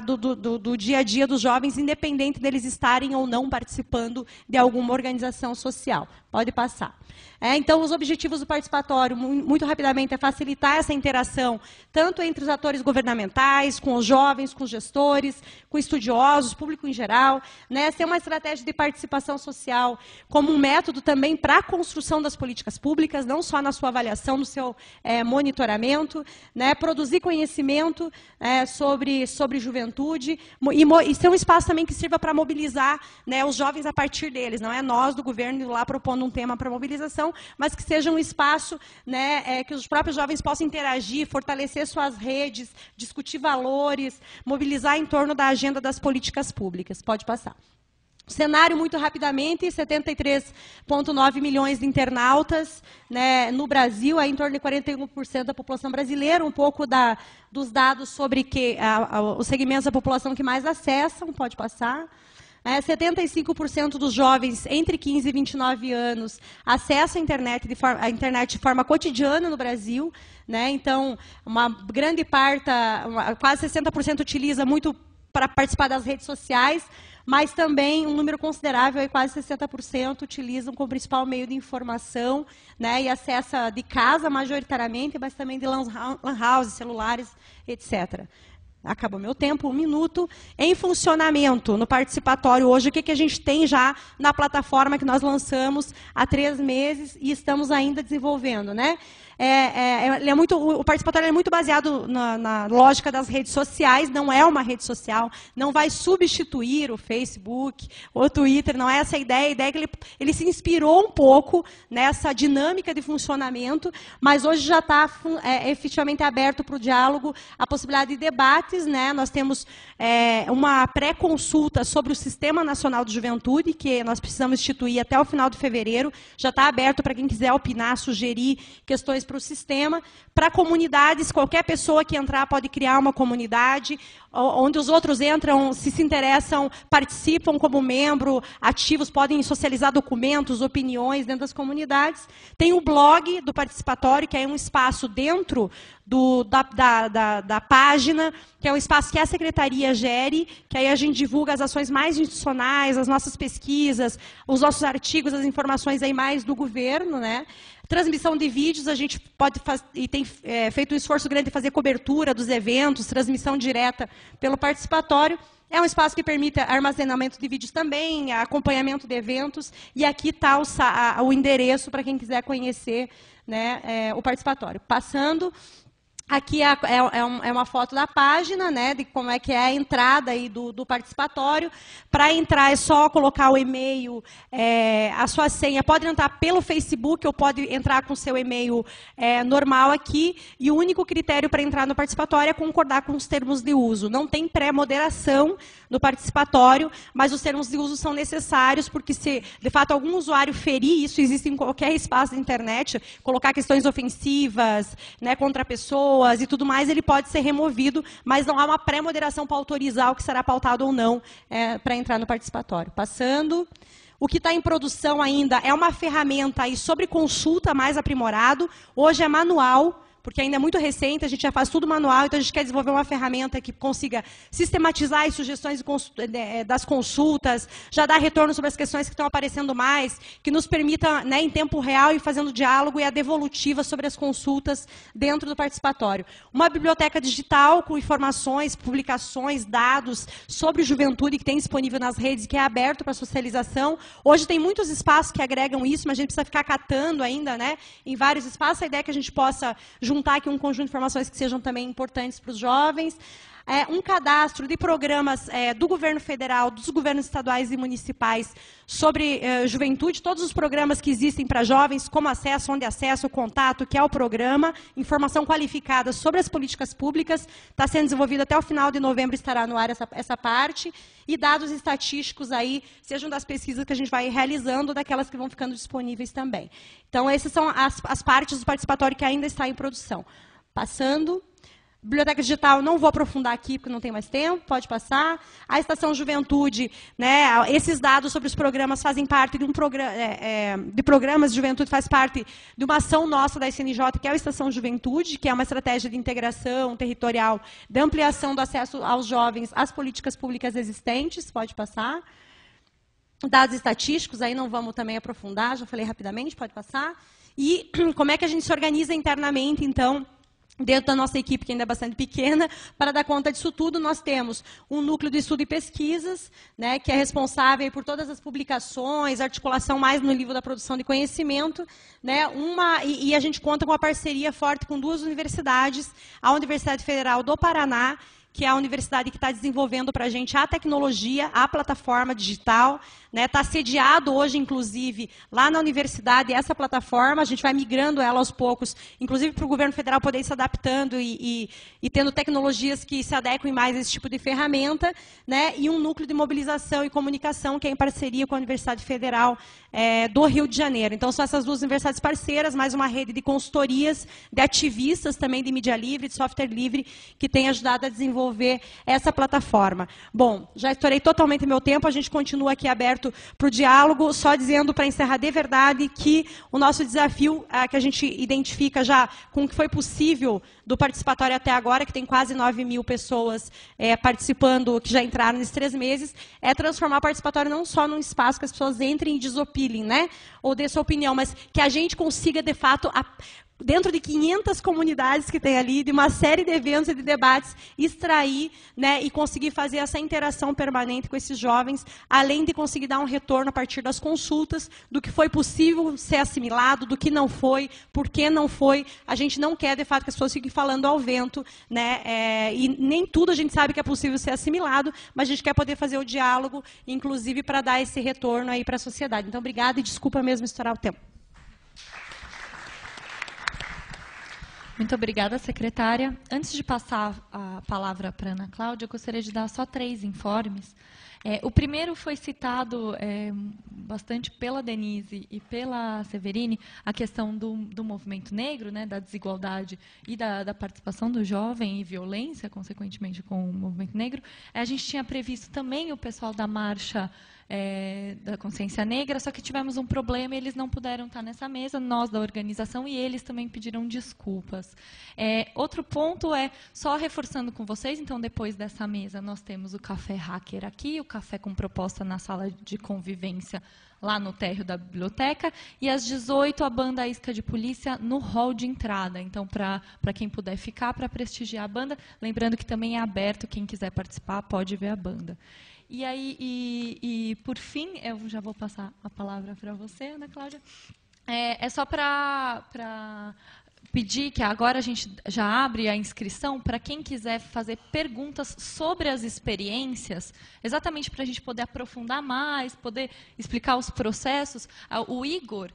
Speaker 4: do dia a dia dos jovens, independente deles estarem ou não participando de alguma organização social. Pode passar. Então, os objetivos do participatório, muito rapidamente, é facilitar essa interação, tanto entre os atores governamentais, com os jovens, com os gestores, com estudiosos, público em geral, né, ser uma estratégia de participação social como um método também para a construção das políticas públicas, não só na sua avaliação, no seu monitoramento, né, produzir conhecimento sobre juventude e ser um espaço também que sirva para mobilizar, né, os jovens a partir deles. Não é nós do governo ir lá propondo um tema para mobilização, mas que seja um espaço, né, que os próprios jovens possam interagir, fortalecer suas redes, discutir valores, mobilizar em torno da agenda das políticas públicas. Pode passar. Cenário, muito rapidamente, 73,9 milhões de internautas, né, no Brasil, em torno de 41% da população brasileira, um pouco dos dados sobre os segmentos da população que mais acessam, pode passar. 75% dos jovens entre 15 e 29 anos acessam a internet de forma cotidiana no Brasil, né? Então, uma grande parte, quase 60% utiliza muito para participar das redes sociais, mas também um número considerável, quase 60%, utilizam como principal meio de informação, né, e acessa de casa majoritariamente, mas também de lan house, celulares, etc. Acabou meu tempo, 1 minuto. Em funcionamento, no participatório hoje, o que a gente tem já na plataforma que nós lançamos há 3 meses e estamos ainda desenvolvendo, né? O participatório é muito baseado na lógica das redes sociais, não é uma rede social, não vai substituir o Facebook, o Twitter, não é essa a ideia é que ele se inspirou um pouco nessa dinâmica de funcionamento, mas hoje já está efetivamente aberto para o diálogo, a possibilidade de debates, né? Nós temos uma pré-consulta sobre o Sistema Nacional de Juventude, que nós precisamos instituir até o final de fevereiro, já está aberto para quem quiser opinar, sugerir questões para o sistema, para comunidades, qualquer pessoa que entrar pode criar uma comunidade, onde os outros entram, se interessam, participam como membro, ativos, podem socializar documentos, opiniões dentro das comunidades. Tem o blog do participatório, que é um espaço dentro da página, que é um espaço que a secretaria gere, que aí a gente divulga as ações mais institucionais, as nossas pesquisas, os nossos artigos, as informações aí mais do governo, né? Transmissão de vídeos, a gente pode e tem feito um esforço grande de fazer cobertura dos eventos, transmissão direta pelo participatório. É um espaço que permite armazenamento de vídeos também, acompanhamento de eventos, e aqui está o endereço para quem quiser conhecer, né, o participatório. Passando. Aqui é uma foto da página, né, de como é que é a entrada aí do participatório. Para entrar é só colocar o e-mail, a sua senha. Pode entrar pelo Facebook ou pode entrar com o seu e-mail normal aqui. E o único critério para entrar no participatório é concordar com os termos de uso. Não tem pré-moderação no participatório, mas os termos de uso são necessários, porque se, de fato, algum usuário ferir, isso existe em qualquer espaço da internet, colocar questões ofensivas, né, contra a pessoa, e tudo mais, ele pode ser removido, mas não há uma pré-moderação para autorizar o que será pautado ou não para entrar no participatório. Passando. O que está em produção ainda é uma ferramenta aí sobre consulta mais aprimorado. Hoje é manual, porque ainda é muito recente, a gente já faz tudo manual, então a gente quer desenvolver uma ferramenta que consiga sistematizar as sugestões das consultas, já dar retorno sobre as questões que estão aparecendo mais, que nos permita, né, em tempo real, ir fazendo diálogo e a devolutiva sobre as consultas dentro do participatório. Uma biblioteca digital com informações, publicações, dados sobre juventude que tem disponível nas redes, que é aberto para socialização. Hoje tem muitos espaços que agregam isso, mas a gente precisa ficar catando ainda, né, em vários espaços. A ideia é que a gente possa juntar aqui um conjunto de informações que sejam também importantes para os jovens. um cadastro de programas do governo federal, dos governos estaduais e municipais sobre juventude, todos os programas que existem para jovens, como acesso, onde acesso, contato, que é o programa, informação qualificada sobre as políticas públicas, está sendo desenvolvido até o final de novembro, estará no ar essa parte, e dados estatísticos aí, sejam das pesquisas que a gente vai realizando, daquelas que vão ficando disponíveis também. Então, essas são as partes do participatório que ainda está em produção. Passando. Biblioteca digital, não vou aprofundar aqui, porque não tem mais tempo, pode passar. A Estação Juventude, né, esses dados sobre os programas fazem parte de de programas de juventude, faz parte de uma ação nossa da SNJ, que é a Estação Juventude, que é uma estratégia de integração territorial, de ampliação do acesso aos jovens às políticas públicas existentes, pode passar. Dados estatísticos, aí não vamos também aprofundar, já falei rapidamente, pode passar. E como é que a gente se organiza internamente, então, dentro da nossa equipe, que ainda é bastante pequena, para dar conta disso tudo, nós temos um núcleo de estudo e pesquisas, né, que é responsável por todas as publicações, articulação mais no nível da produção de conhecimento, né, e a gente conta com uma parceria forte com 2 universidades, a Universidade Federal do Paraná, que é a universidade que está desenvolvendo para a gente a tecnologia, a plataforma digital, né, está sediado hoje, inclusive, lá na universidade, essa plataforma, a gente vai migrando ela aos poucos, inclusive para o governo federal poder ir se adaptando e tendo tecnologias que se adequem mais a esse tipo de ferramenta, né, e um núcleo de mobilização e comunicação que é em parceria com a Universidade Federal do Rio de Janeiro. Então, são essas 2 universidades parceiras, mais uma rede de consultorias, de ativistas também de mídia livre, de software livre, que tem ajudado a desenvolver essa plataforma. Bom, já estourei totalmente meu tempo, a gente continua aqui aberto para o diálogo, só dizendo, para encerrar de verdade, que o nosso desafio, que a gente identifica já com o que foi possível do participatório até agora, que tem quase 9.000 pessoas participando, que já entraram nesses 3 meses, é transformar o participatório não só num espaço que as pessoas entrem e desopilem, né, ou dê sua opinião, mas que a gente consiga, de fato, dentro de 500 comunidades que tem ali, de uma série de eventos e de debates, extrair, né, e conseguir fazer essa interação permanente com esses jovens, além de conseguir dar um retorno a partir das consultas, do que foi possível ser assimilado, do que não foi, por que não foi. A gente não quer, de fato, que as pessoas fiquem falando ao vento, né, e nem tudo a gente sabe que é possível ser assimilado, mas a gente quer poder fazer o diálogo, inclusive para dar esse retorno aí para a sociedade. Então, obrigada e desculpa mesmo estourar o tempo.
Speaker 1: Muito obrigada, secretária. Antes de passar a palavra para a Ana Cláudia, eu gostaria de dar só 3 informes. O primeiro foi citado bastante pela Denise e pela Severine, a questão do movimento negro, né, da desigualdade e da participação do jovem e violência, consequentemente, com o movimento negro. A gente tinha previsto também o pessoal da marcha da consciência negra, só que tivemos um problema e eles não puderam estar nessa mesa, nós da organização, e eles também pediram desculpas. Outro ponto só reforçando com vocês, então, depois dessa mesa, nós temos o Café Hacker aqui, o café com proposta na sala de convivência, lá no térreo da biblioteca, e às 18h a banda Isca de Polícia no hall de entrada. Então, para quem puder ficar, para prestigiar a banda, lembrando que também é aberto, quem quiser participar pode ver a banda. E aí, por fim, eu já vou passar a palavra para você, Ana Cláudia. Só para pedir que agora a gente já abre a inscrição para quem quiser fazer perguntas sobre as experiências, exatamente para a gente poder aprofundar mais, poder explicar os processos. O Igor,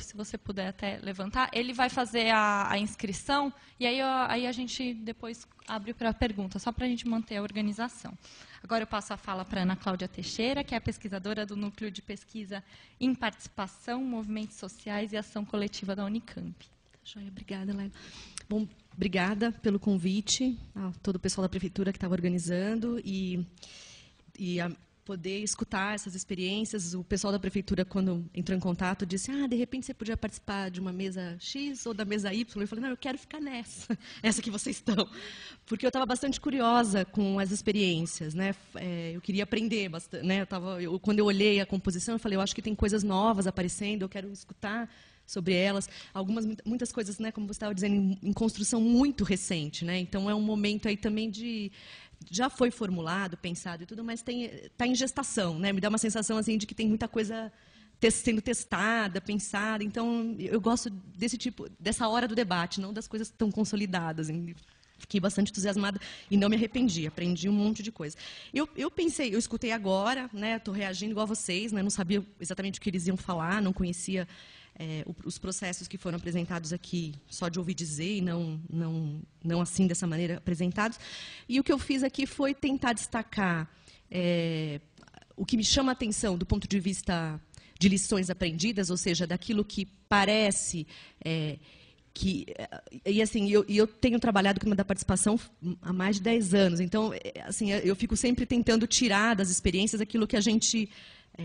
Speaker 1: se você puder até levantar, ele vai fazer a inscrição e aí a gente depois abre para perguntas, só para a gente manter a organização. Agora eu passo a fala para a Ana Cláudia Teixeira, que é a pesquisadora do Núcleo de Pesquisa em Participação, Movimentos Sociais e Ação Coletiva da Unicamp.
Speaker 5: Joia, obrigada, Laila. Bom, obrigada pelo convite a todo o pessoal da prefeitura que estava organizando e a poder escutar essas experiências. O pessoal da prefeitura, quando entrou em contato, disse: de repente você podia participar de uma mesa X ou da mesa Y. Eu falei: não, eu quero ficar essa que vocês estão, porque eu estava bastante curiosa com as experiências, né? Eu queria aprender bastante, né? Quando eu olhei a composição, eu falei: eu acho que tem coisas novas aparecendo, eu quero escutar sobre elas, muitas coisas, né, como você estava dizendo, em construção muito recente, né? Então é um momento aí também já foi formulado, pensado e tudo, mas está em gestação, né? Me dá uma sensação assim de que tem muita coisa sendo testada, pensada. Então eu gosto dessa hora do debate, não das coisas tão consolidadas. Fiquei bastante entusiasmada e não me arrependi, aprendi um monte de coisa. Eu pensei, eu escutei agora, né, estou reagindo igual a vocês, né, não sabia exatamente o que eles iam falar, não conhecia os processos que foram apresentados aqui, só de ouvir dizer e não assim, dessa maneira, apresentados. E o que eu fiz aqui foi tentar destacar o que me chama a atenção do ponto de vista de lições aprendidas, ou seja, daquilo que parece... eu tenho trabalhado com o tema da participação há mais de 10 anos, então, assim, eu fico sempre tentando tirar das experiências aquilo que a gente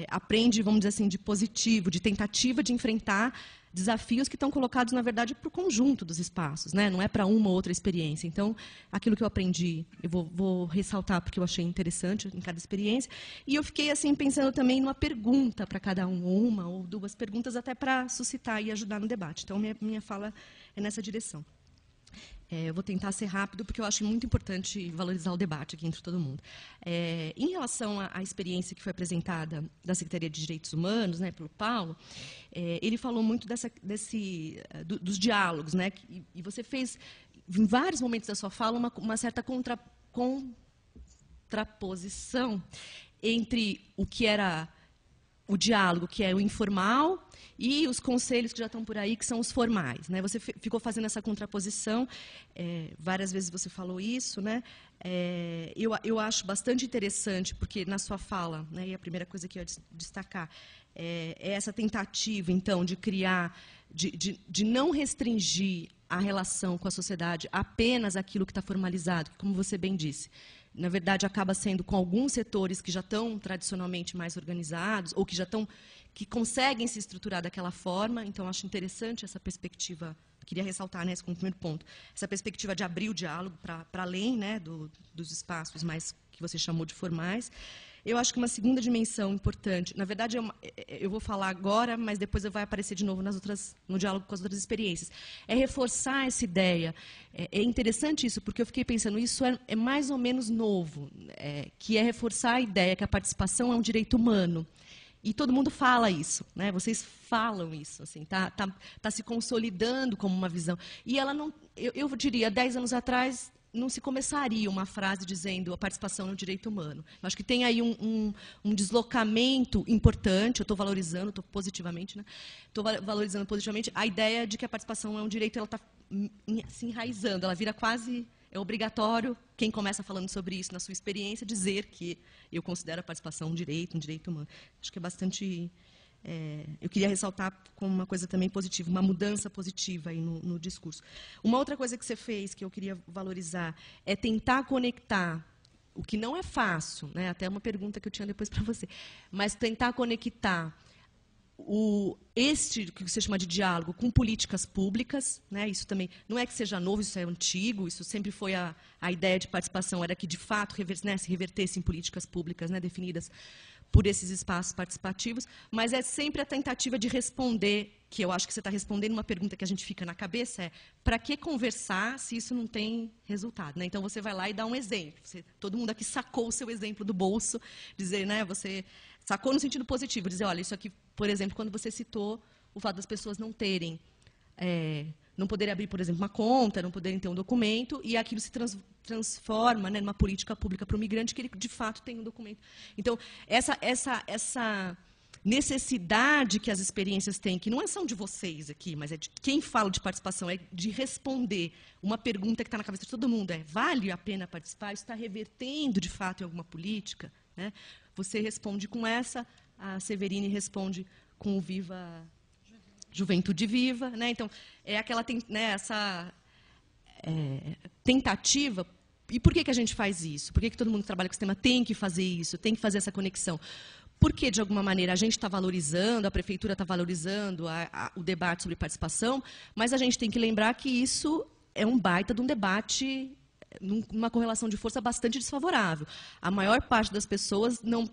Speaker 5: aprende, vamos dizer assim, de positivo, de tentativa de enfrentar desafios que estão colocados, na verdade, para o conjunto dos espaços, né? Não é para uma ou outra experiência. Então, aquilo que eu aprendi, eu vou ressaltar porque eu achei interessante em cada experiência. E eu fiquei assim pensando também numa pergunta para cada uma ou duas perguntas, até para suscitar e ajudar no debate. Então, minha fala é nessa direção. Eu vou tentar ser rápido, porque eu acho muito importante valorizar o debate aqui entre todo mundo. Em relação à experiência que foi apresentada da Secretaria de Direitos Humanos, né, pelo Paulo, ele falou muito dos diálogos, né, e você fez, em vários momentos da sua fala, uma certa contraposição entre o que era o diálogo, que é o informal, e os conselhos que já estão por aí, que são os formais, né? Você ficou fazendo essa contraposição, várias vezes você falou isso, né? Eu acho bastante interessante, porque na sua fala, né, e a primeira coisa que eu ia destacar, é essa tentativa, então, de criar, de não restringir a relação com a sociedade apenas aquilo que está formalizado, que, como você bem disse, na verdade, acaba sendo com alguns setores que já estão tradicionalmente mais organizados, ou que conseguem se estruturar daquela forma. Então, acho interessante essa perspectiva, queria ressaltar, né, esse como primeiro ponto, essa perspectiva de abrir o diálogo para além, né, dos espaços mais que você chamou de formais. Eu acho que uma segunda dimensão importante, na verdade, eu vou falar agora, mas depois vai aparecer de novo no diálogo com as outras experiências, é reforçar essa ideia. É interessante isso, porque eu fiquei pensando, isso é mais ou menos novo, que é reforçar a ideia que a participação é um direito humano. E todo mundo fala isso, né? Vocês falam isso, assim, tá se consolidando como uma visão. E ela não, eu diria, 10 anos atrás, não se começaria uma frase dizendo a participação no direito humano. Eu acho que tem aí um deslocamento importante, eu estou valorizando, estou positivamente, né? Estou valorizando positivamente a ideia de que a participação é um direito, ela está se enraizando, ela vira quase... É obrigatório, quem começa falando sobre isso na sua experiência, dizer que eu considero a participação um direito humano. Acho que é bastante... eu queria ressaltar como uma coisa também positiva, uma mudança positiva aí no discurso. Uma outra coisa que você fez, que eu queria valorizar, é tentar conectar, o que não é fácil, né? Até uma pergunta que eu tinha depois para você, mas tentar conectar que você chama de diálogo com políticas públicas, né? Isso também não é que seja novo, isso é antigo, isso sempre foi a ideia de participação, era que, de fato, se revertesse em políticas públicas, né, definidas por esses espaços participativos, mas é sempre a tentativa de responder, que eu acho que você está respondendo uma pergunta que a gente fica na cabeça, para que conversar se isso não tem resultado, né? Então, você vai lá e dá um exemplo. Todo mundo aqui sacou o seu exemplo do bolso, dizer, né, você sacou no sentido positivo, dizer, olha, isso aqui, por exemplo, quando você citou o fato das pessoas não terem, não poderem abrir, por exemplo, uma conta, não poderem ter um documento, e aquilo se transforma, né, numa política pública para o migrante, que ele, de fato, tem um documento. Então, essa necessidade que as experiências têm, que não são de vocês aqui, mas é de quem fala de participação, é de responder uma pergunta que está na cabeça de todo mundo, vale a pena participar? Isso está revertendo, de fato, em alguma política? Né? Você responde com essa, a Severine responde com o Viva... Juventude Viva, né? Então, é aquela essa tentativa. E por que a gente faz isso? Por que todo mundo que trabalha com o sistema tem que fazer isso, tem que fazer essa conexão? Porque, de alguma maneira, a gente está valorizando, a prefeitura está valorizando o debate sobre participação, mas a gente tem que lembrar que isso é um baita de um debate, numa correlação de força bastante desfavorável. A maior parte das pessoas não...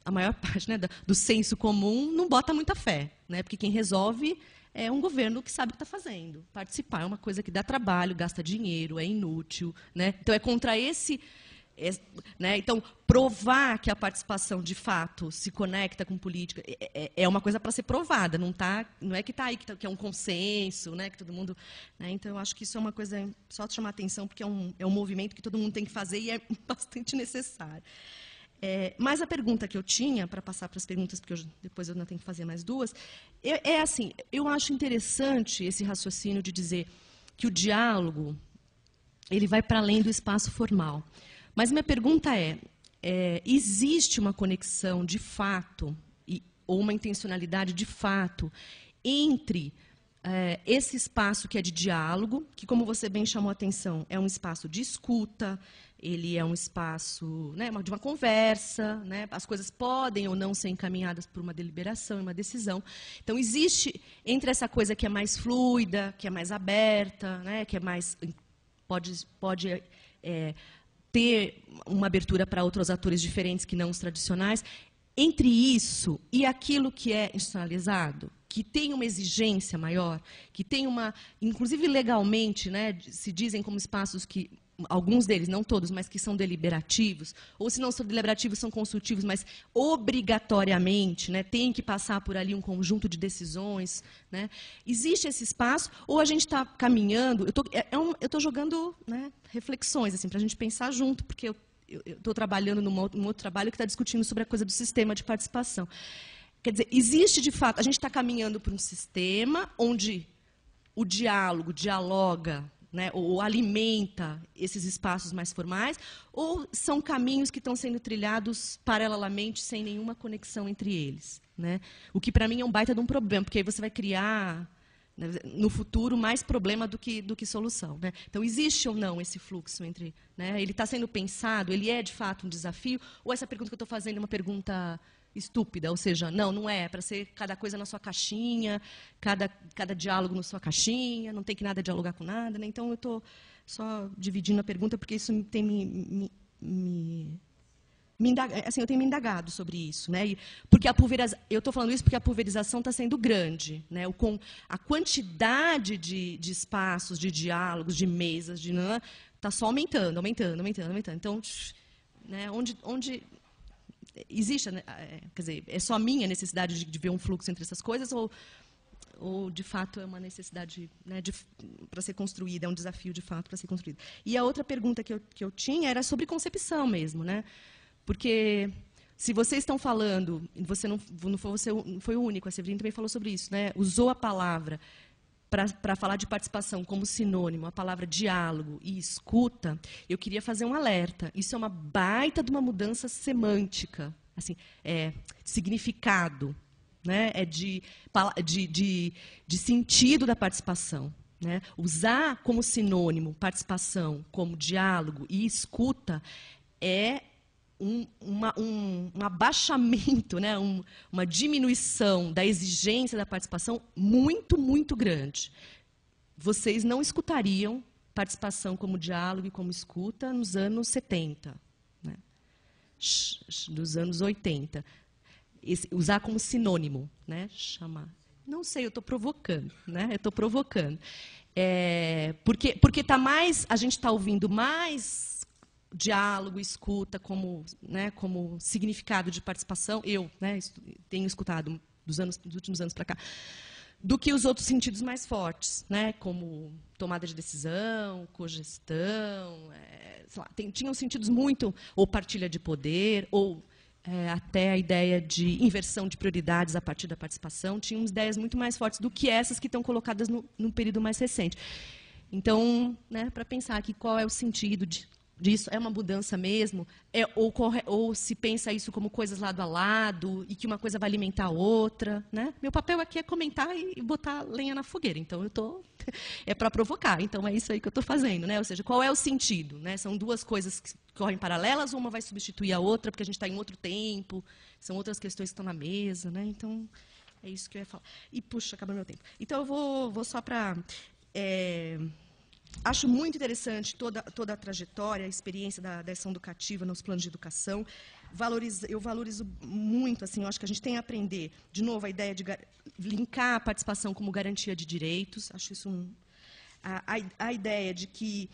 Speaker 5: A maior parte, né, do senso comum não bota muita fé, né, porque quem resolve é um governo que sabe o que está fazendo. Participar é uma coisa que dá trabalho, gasta dinheiro, é inútil. Né? Então, é contra esse Né? Então, provar que a participação, de fato, se conecta com política é uma coisa para ser provada, não é que está aí, que é um consenso, né? Que todo mundo... Né? Então, eu acho que isso é uma coisa, só chamar atenção, porque é um movimento que todo mundo tem que fazer e é bastante necessário. Mas a pergunta que eu tinha, para passar para as perguntas, porque depois eu ainda tenho que fazer mais duas, é assim, eu acho interessante esse raciocínio de dizer que o diálogo ele vai para além do espaço formal. Mas minha pergunta existe uma conexão de fato, ou uma intencionalidade de fato, entre esse espaço que é de diálogo, que, como você bem chamou a atenção, é um espaço de escuta, ele é um espaço, né, de uma conversa, né, as coisas podem ou não ser encaminhadas por uma deliberação e uma decisão. Então, existe, entre essa coisa que é mais fluida, que é mais aberta, né, que é mais... pode ter uma abertura para outros atores diferentes que não os tradicionais. Entre isso e aquilo que é institucionalizado, que tem uma exigência maior, que tem uma... Inclusive, legalmente, né, se dizem como espaços que... Alguns deles, não todos, mas que são deliberativos, ou se não são deliberativos, são consultivos, mas obrigatoriamente, né, tem que passar por ali um conjunto de decisões. Né? Existe esse espaço, ou a gente está caminhando... Eu estou jogando, né, reflexões assim, para a gente pensar junto, porque eu estou trabalhando num outro trabalho que está discutindo sobre a coisa do sistema de participação. Quer dizer, existe, de fato, a gente está caminhando para um sistema onde o diálogo dialoga, né, ou alimenta esses espaços mais formais, ou são caminhos que estão sendo trilhados paralelamente, sem nenhuma conexão entre eles. Né? O que, para mim, é um baita de um problema, porque aí você vai criar, né, no futuro, mais problema do que solução. Né? Então, existe ou não esse fluxo entre... Né, ele está sendo pensado, ele é, de fato, um desafio, ou essa pergunta que eu estou fazendo é uma pergunta... estúpida, ou seja, não é para ser cada coisa na sua caixinha, cada diálogo na sua caixinha, não tem que nada dialogar com nada, né? Então eu estou só dividindo a pergunta porque isso tem eu tenho me indagado sobre isso, né? Porque eu estou falando isso porque a pulverização está sendo grande, né? A quantidade de espaços, de diálogos, de mesas, está só aumentando. Então, né, onde existe, quer dizer, é só a minha necessidade de ver um fluxo entre essas coisas ou de fato é uma necessidade, né, para ser construída, é um desafio de fato para ser construído. E a outra pergunta que eu tinha era sobre concepção mesmo, né? Porque se vocês estão falando, você não foi o único, a Severine também falou sobre isso, né? Usou a palavra para falar de participação como sinônimo, a palavra diálogo e escuta, eu queria fazer um alerta. Isso é uma baita de uma mudança semântica, assim, significado, né? De sentido da participação. Né? Usar como sinônimo participação, como diálogo e escuta é um abaixamento, né, uma diminuição da exigência da participação muito, muito grande. Vocês não escutariam participação como diálogo e como escuta nos anos 70, né, nos anos 80. Usar como sinônimo, né, chamar. Não sei, eu estou provocando, né? Eu estou provocando. Porque a gente está ouvindo mais diálogo, escuta como significado de participação. Eu, né, tenho escutado dos últimos anos para cá, do que os outros sentidos mais fortes, né, como tomada de decisão, cogestão, sei lá, tinham sentidos muito, ou partilha de poder, ou até a ideia de inversão de prioridades a partir da participação, tinham ideias muito mais fortes do que essas que estão colocadas no período mais recente. Então, né, para pensar aqui qual é o sentido disso, é uma mudança mesmo? Ou se pensa isso como coisas lado a lado e que uma coisa vai alimentar a outra? Né? Meu papel aqui é comentar e botar lenha na fogueira. Então, é para provocar. Então, é isso aí que eu estou fazendo. Né? Ou seja, qual é o sentido? Né? São duas coisas que correm paralelas, uma vai substituir a outra, porque a gente está em outro tempo, são outras questões que estão na mesa. Né? Então, é isso que eu ia falar. E, puxa, acabou meu tempo. Então, eu vou só para... Acho muito interessante toda a trajetória, a experiência da ação educativa nos planos de educação. Eu valorizo muito, assim, eu acho que a gente tem a aprender, de novo, a ideia de linkar a participação como garantia de direitos. Acho isso a ideia de que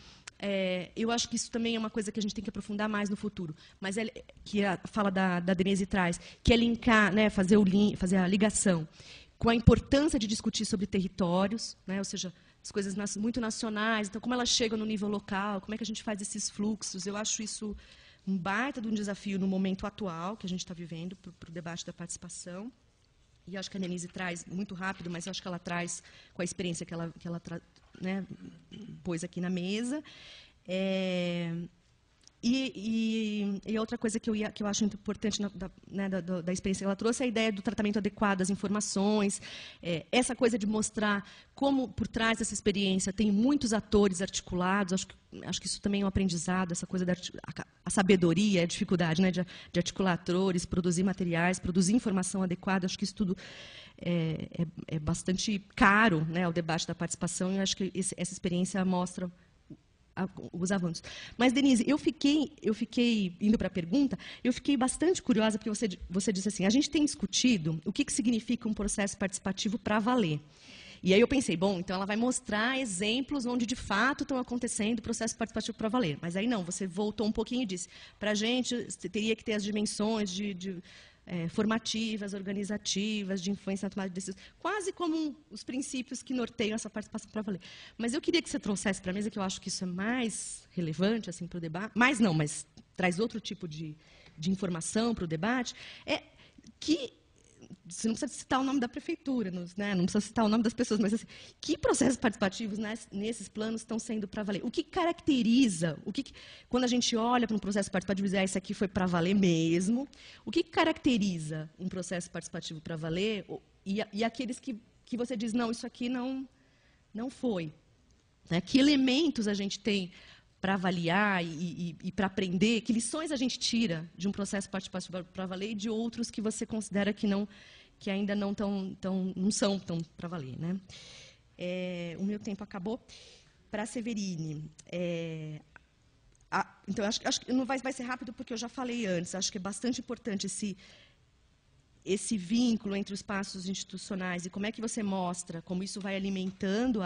Speaker 5: eu acho que isso também é uma coisa que a gente tem que aprofundar mais no futuro. Mas que a fala da Denise traz, que é linkar, né, fazer a ligação com a importância de discutir sobre territórios, né, ou seja, as coisas muito nacionais, então como elas chegam no nível local, como é que a gente faz esses fluxos. Eu acho isso um baita de um desafio no momento atual que a gente está vivendo para o debate da participação. E acho que a Denise traz muito rápido, mas acho que ela traz com a experiência que ela né, pôs aqui na mesa. E outra coisa que eu acho importante da experiência que ela trouxe é a ideia do tratamento adequado das informações, essa coisa de mostrar como, por trás dessa experiência, tem muitos atores articulados. Acho que isso também é um aprendizado, essa coisa a sabedoria, a dificuldade, né, de articular atores, produzir materiais, produzir informação adequada. Acho que isso tudo é bastante caro, né, ao debate da participação, e acho que essa experiência mostra os avanços. Mas, Denise, eu fiquei indo para a pergunta, eu fiquei bastante curiosa, porque você disse assim, a gente tem discutido o que significa um processo participativo para valer. E aí eu pensei, bom, então ela vai mostrar exemplos onde, de fato, estão acontecendo processo participativo para valer. Mas aí não, você voltou um pouquinho e disse, para a gente, teria que ter as dimensões formativas, organizativas, de influência na tomada de decisões, quase como os princípios que norteiam essa participação para valer. Mas eu queria que você trouxesse para a mesa, que eu acho que isso é mais relevante assim, para o debate, mas traz outro tipo de informação para o debate, que você não precisa citar o nome da prefeitura, né? Não precisa citar o nome das pessoas, mas assim, que processos participativos, né, nesses planos estão sendo para valer? O que caracteriza, quando a gente olha para um processo participativo e diz, isso aqui foi para valer mesmo, o que caracteriza um processo participativo para valer e aqueles que você diz, não, isso aqui não foi? Né? Que elementos a gente tem para avaliar e para aprender, que lições a gente tira de um processo participativo para valer e de outros que você considera que ainda não são tão para valer, né? O meu tempo acabou. Para a Severine, então acho que não vai ser rápido porque eu já falei antes. Acho que é bastante importante esse vínculo entre os espaços institucionais e como é que você mostra como isso vai alimentando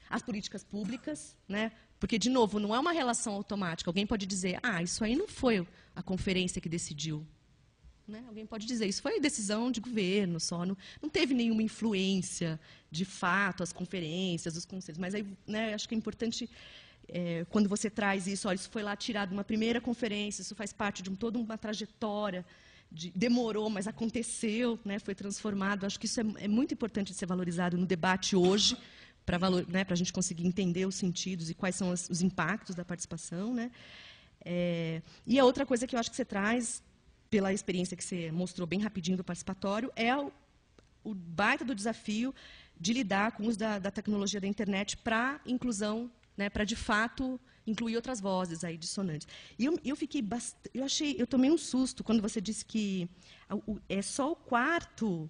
Speaker 5: as políticas públicas, né? Porque, de novo, não é uma relação automática. Alguém pode dizer, isso aí não foi a conferência que decidiu. Né? Alguém pode dizer, isso foi decisão de governo só, não teve nenhuma influência, de fato, as conferências, os conselhos. Mas aí, né, acho que é importante, quando você traz isso, olha, isso foi lá tirado de uma primeira conferência, isso faz parte de toda uma trajetória, demorou, mas aconteceu, né, foi transformado. Acho que isso é muito importante de ser valorizado no debate hoje, para a gente conseguir entender os sentidos e quais são os impactos da participação. Né? E a outra coisa que eu acho que você traz, pela experiência que você mostrou bem rapidinho do participatório, é o baita do desafio de lidar com o uso da tecnologia da internet para inclusão, né, para, de fato, incluir outras vozes aí dissonantes. E eu tomei um susto quando você disse que é só o quarto,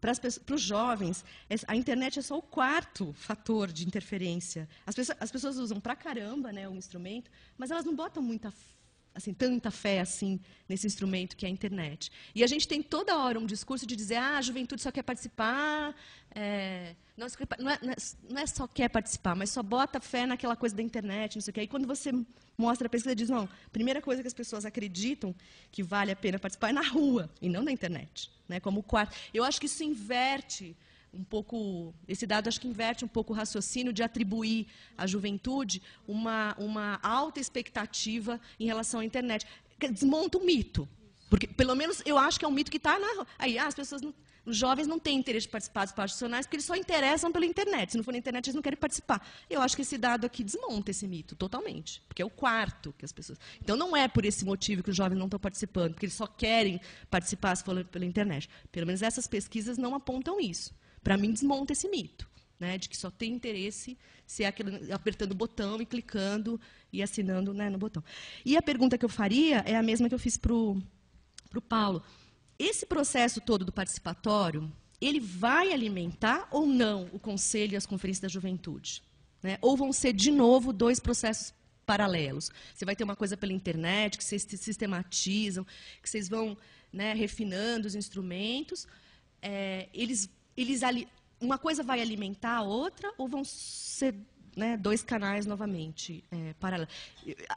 Speaker 5: para os jovens, a internet é só o quarto fator de interferência. As pessoas usam pra caramba, né, o instrumento, mas elas não botam tanta fé assim nesse instrumento que é a internet. E a gente tem toda hora um discurso de dizer, a juventude só quer participar, não é só quer participar, mas só bota fé naquela coisa da internet, não sei o quê. E quando você mostra a pesquisa, diz, não, a primeira coisa que as pessoas acreditam que vale a pena participar é na rua, e não na internet. Né, como quarto. Eu acho que isso inverte um pouco, esse dado acho que inverte um pouco o raciocínio de atribuir à juventude uma alta expectativa em relação à internet. Desmonta um mito. Porque, pelo menos, eu acho que é um mito que está aí. As pessoas, os jovens não têm interesse de participar dos espaços institucionais porque eles só interessam pela internet. Se não for na internet, eles não querem participar. Eu acho que esse dado aqui desmonta esse mito totalmente. Porque é o quarto que as pessoas... Então, não é por esse motivo que os jovens não estão participando, porque eles só querem participar se for pela internet. Pelo menos essas pesquisas não apontam isso. Para mim, desmonta esse mito, né, de que só tem interesse se é apertando o botão e clicando e assinando, né, no botão. E a pergunta que eu faria é a mesma que eu fiz para o Paulo. Esse processo todo do participatório, ele vai alimentar ou não o Conselho e as Conferências da Juventude? Né? Ou vão ser, de novo, dois processos paralelos? Você vai ter uma coisa pela internet, que vocês sistematizam, que vocês vão, né, refinando os instrumentos, uma coisa vai alimentar a outra ou vão ser, né, dois canais novamente paralelos?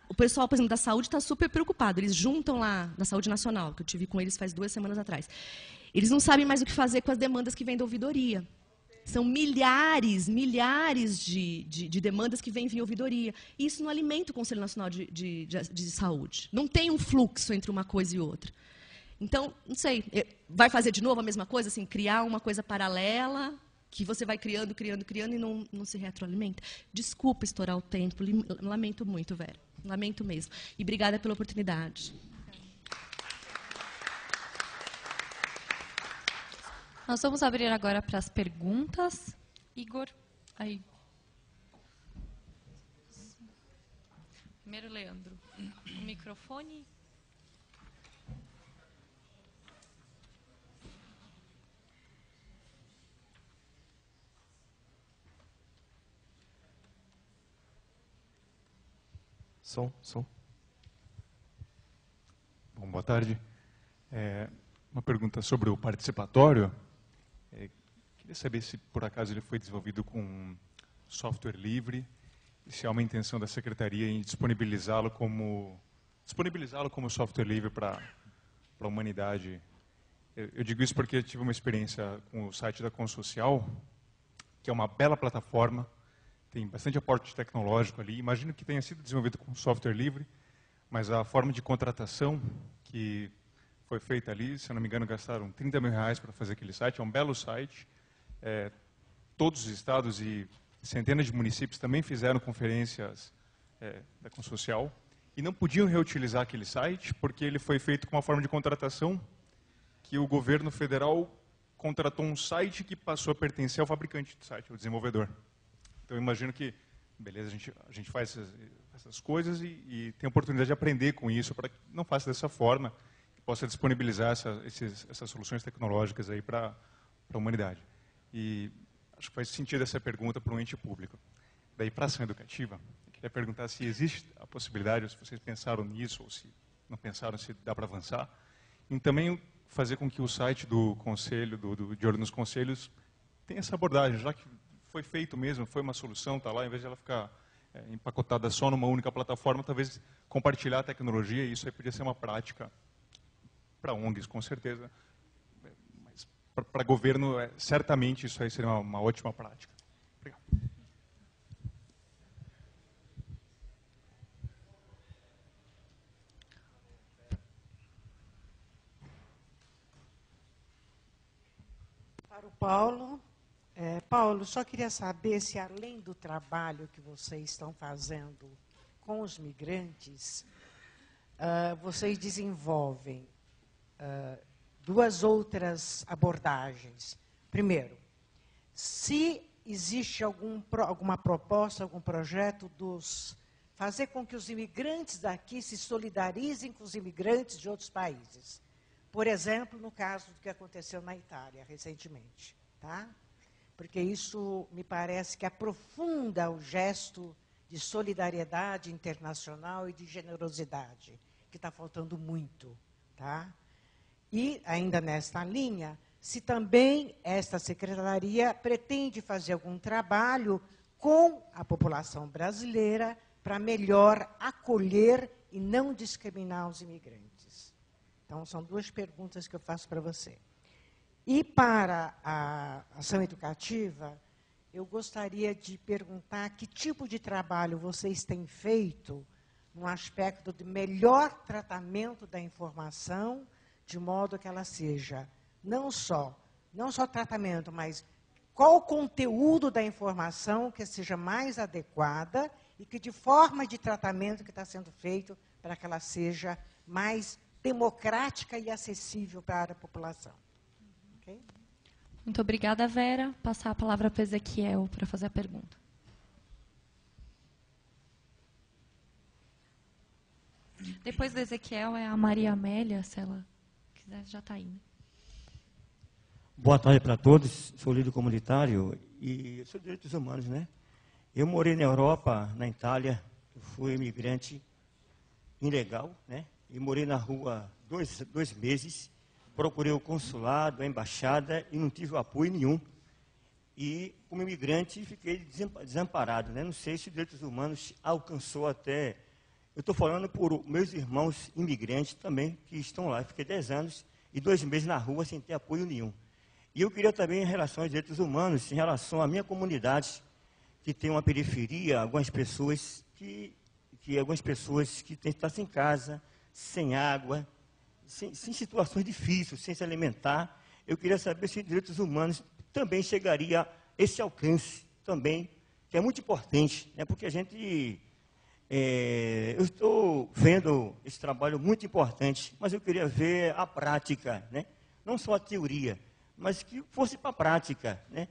Speaker 5: O pessoal, por exemplo, da saúde está super preocupado. Eles juntam lá, na Saúde Nacional, que eu tive com eles faz 2 semanas atrás. Eles não sabem mais o que fazer com as demandas que vêm da ouvidoria. São milhares de demandas que vêm via ouvidoria. E isso não alimenta o Conselho Nacional de Saúde. Não tem um fluxo entre uma coisa e outra. Então, não sei, vai fazer de novo a mesma coisa, assim, criar uma coisa paralela, que você vai criando e não se retroalimenta? Desculpa estourar o tempo, lamento muito, Vera. Lamento mesmo. E obrigada pela oportunidade.
Speaker 1: Nós vamos abrir agora para as perguntas. Igor, aí. Primeiro, Leandro. O microfone.
Speaker 6: Som. Bom, boa tarde. Uma pergunta sobre o participatório. Queria saber se, por acaso, ele foi desenvolvido com software livre e se há uma intenção da Secretaria em disponibilizá-lo como software livre para a humanidade. Eu digo isso porque eu tive uma experiência com o site da Consocial, que é uma bela plataforma, tem bastante aporte tecnológico ali. Imagino que tenha sido desenvolvido com software livre, mas a forma de contratação que foi feita ali, se eu não me engano, gastaram R$30 mil para fazer aquele site. É um belo site. Todos os estados e centenas de municípios também fizeram conferências da Consocial e não podiam reutilizar aquele site porque ele foi feito com uma forma de contratação que o governo federal contratou um site que passou a pertencer ao fabricante do site, ao desenvolvedor. Então, eu imagino que, beleza, a gente faz essas coisas e tem a oportunidade de aprender com isso para que não faça dessa forma, que possa disponibilizar essas soluções tecnológicas aí para a humanidade. E acho que faz sentido essa pergunta para um ente público. Daí, para a ação educativa, eu queria perguntar se existe a possibilidade, ou se vocês pensaram nisso, ou se não pensaram, se dá para avançar, em também fazer com que o site do Conselho, de Olho nos Conselhos, tenha essa abordagem, já que foi feito mesmo, foi uma solução, está lá, em vez de ela ficar empacotada só numa única plataforma, talvez compartilhar a tecnologia, e isso aí podia ser uma prática para ONGs, com certeza, mas para governo, certamente isso aí seria uma ótima prática. Obrigado.
Speaker 7: Para o Paulo. Paulo, só queria saber se, além do trabalho que vocês estão fazendo com os migrantes, vocês desenvolvem 2 outras abordagens. Primeiro, se existe alguma proposta, algum projeto fazer com que os imigrantes daqui se solidarizem com os imigrantes de outros países. Por exemplo, no caso do que aconteceu na Itália recentemente, tá? Porque isso me parece que aprofunda o gesto de solidariedade internacional e de generosidade, que está faltando muito. Tá? E, ainda nesta linha, se também esta secretaria pretende fazer algum trabalho com a população brasileira para melhor acolher e não discriminar os imigrantes. Então, são 2 perguntas que eu faço para você. E para a ação educativa, eu gostaria de perguntar que tipo de trabalho vocês têm feito no aspecto de melhor tratamento da informação, de modo que ela seja não só tratamento, mas qual o conteúdo da informação que seja mais adequada e que de forma de tratamento que está sendo feito para que ela seja mais democrática e acessível para a população. Okay?
Speaker 1: Muito obrigada, Vera. Passar a palavra para Ezequiel para fazer a pergunta. Depois do Ezequiel é a Maria Amélia, se ela quiser, já está indo.
Speaker 8: Boa tarde para todos. Sou líder comunitário e sou de direitos humanos, né? Eu morei na Europa, na Itália, fui imigrante ilegal, né? E morei na rua 2 meses. Procurei o consulado, a embaixada e não tive apoio nenhum. e, como imigrante, fiquei desamparado, né? Não sei se os direitos humanos alcançou até... Eu estou falando por meus irmãos imigrantes também, que estão lá. Eu fiquei 10 anos e 2 meses na rua sem ter apoio nenhum. E eu queria também, em relação aos direitos humanos, em relação à minha comunidade, que tem uma periferia, algumas pessoas que têm que estar sem casa, sem água, sem situações difíceis, sem se alimentar. Eu queria saber se os direitos humanos também chegaria a esse alcance também, que é muito importante, né? Porque a gente... eu estou vendo esse trabalho muito importante, mas eu queria ver a prática, né? Não só a teoria, mas que fosse para a prática, né?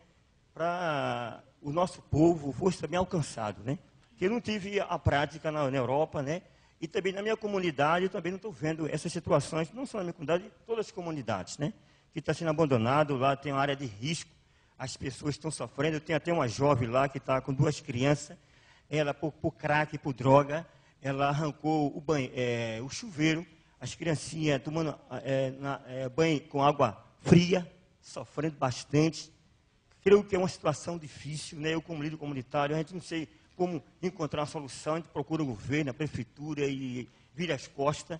Speaker 8: Para o nosso povo fosse também alcançado, né? Que eu não tive a prática na Europa, né? E também na minha comunidade, eu também não estou vendo essas situações, não só na minha comunidade, todas as comunidades, né? Que está sendo abandonado, lá tem uma área de risco, as pessoas estão sofrendo. Eu tenho até uma jovem lá que está com 2 crianças, ela, por crack, por droga, ela arrancou o chuveiro, as criancinhas tomando banho com água fria, sofrendo bastante. Creio que é uma situação difícil, né? Eu, como líder comunitário, a gente não sei como encontrar uma solução, a gente procura o governo, a prefeitura e vira as costas.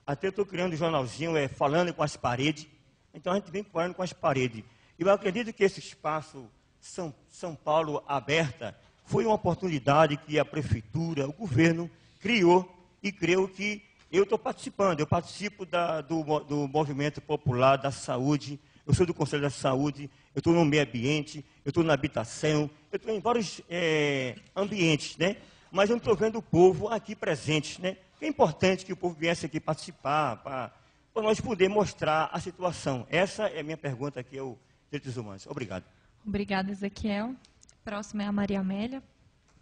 Speaker 8: Até eu estou criando um jornalzinho, falando com as paredes. Então, a gente vem falando com as paredes. E eu acredito que esse espaço São Paulo Aberta foi uma oportunidade que a prefeitura, o governo, criou, e creio que eu estou participando. Eu participo do movimento popular da saúde, eu sou do Conselho da Saúde, eu estou no meio ambiente, eu estou na habitação, eu estou em vários ambientes, né? Mas eu não estou vendo o povo aqui presente, né? É importante que o povo viesse aqui participar, para nós poder mostrar a situação. Essa é a minha pergunta aqui ao Direitos Humanos. Obrigado.
Speaker 1: Obrigada, Ezequiel. Próxima é a Maria Amélia.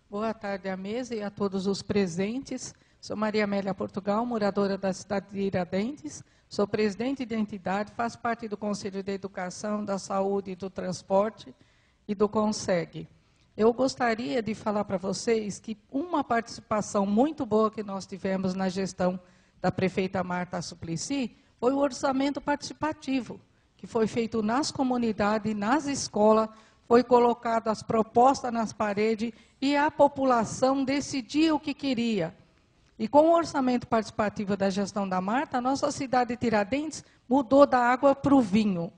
Speaker 9: Boa tarde à mesa e a todos os presentes. Sou Maria Amélia Portugal, moradora da cidade de Tiradentes. Sou presidente de entidade, faço parte do Conselho de Educação, da Saúde e do Transporte e do CONSEG. Eu gostaria de falar para vocês que uma participação muito boa que nós tivemos na gestão da prefeita Marta Suplicy foi o orçamento participativo, que foi feito nas comunidades, nas escolas, foi colocado as propostas nas paredes e a população decidia o que queria. E com o orçamento participativo da gestão da Marta, a nossa cidade de Tiradentes mudou da água para o vinho.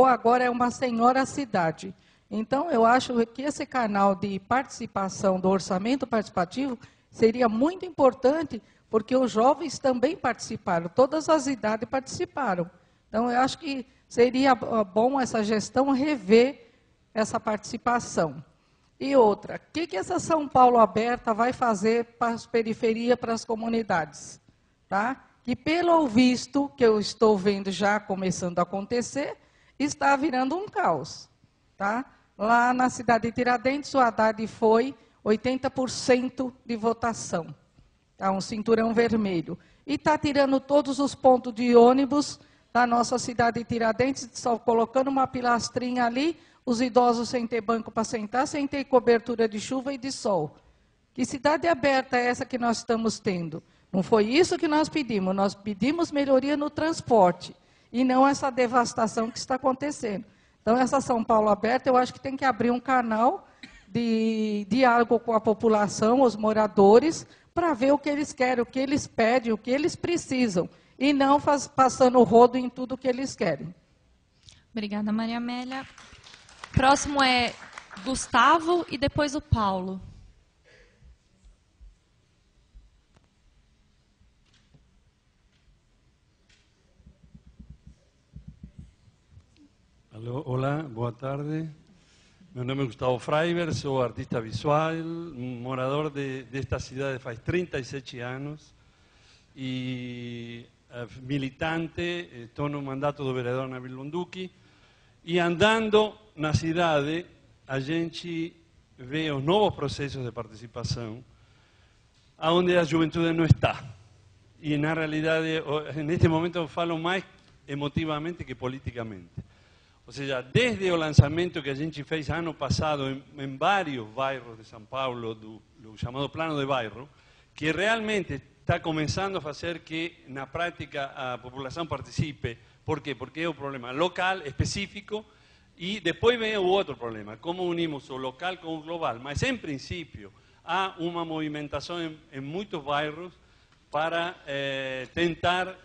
Speaker 9: Agora é uma senhora cidade. Então, eu acho que esse canal de participação do orçamento participativo seria muito importante, porque os jovens também participaram, todas as idades participaram. Então, eu acho que seria bom essa gestão rever essa participação. E outra, o que essa São Paulo Aberta vai fazer para as periferias, para as comunidades? Tá? Que, pelo visto, que eu estou vendo já começando a acontecer, está virando um caos. Tá? Lá na cidade de Tiradentes, o Haddad foi 80% de votação. Tá? Um cinturão vermelho. E está tirando todos os pontos de ônibus da nossa cidade de Tiradentes, só colocando uma pilastrinha ali, os idosos sem ter banco para sentar, sem ter cobertura de chuva e de sol. Que cidade aberta é essa que nós estamos tendo? Não foi isso que nós pedimos melhoria no transporte, e não essa devastação que está acontecendo. Então, essa São Paulo Aberta, eu acho que tem que abrir um canal de diálogo com a população, os moradores, para ver o que eles querem, o que eles pedem, o que eles precisam, e não passando o rodo em tudo que eles querem.
Speaker 1: Obrigada, Maria Amélia. Próximo é Gustavo e depois o Paulo.
Speaker 10: Alô, olá, boa tarde. Meu nome é Gustavo Freiber, sou artista visual, morador desta cidade faz 37 anos e militante, estou no mandato do vereador Nabil Bunduki. E andando na cidade, a gente vê os novos processos de participação, onde a juventude não está. E, na realidade, neste momento eu falo mais emotivamente que politicamente. Ou seja, desde o lançamento que a gente fez ano passado em vários bairros de São Paulo, do chamado Plano de Bairro, que realmente está começando a fazer que, na prática, a população participe. Por quê? Porque é um problema local, específico, E depois vem o outro problema, como unimos o local com o global. Mas, em princípio, há uma movimentação em muitos bairros para tentar,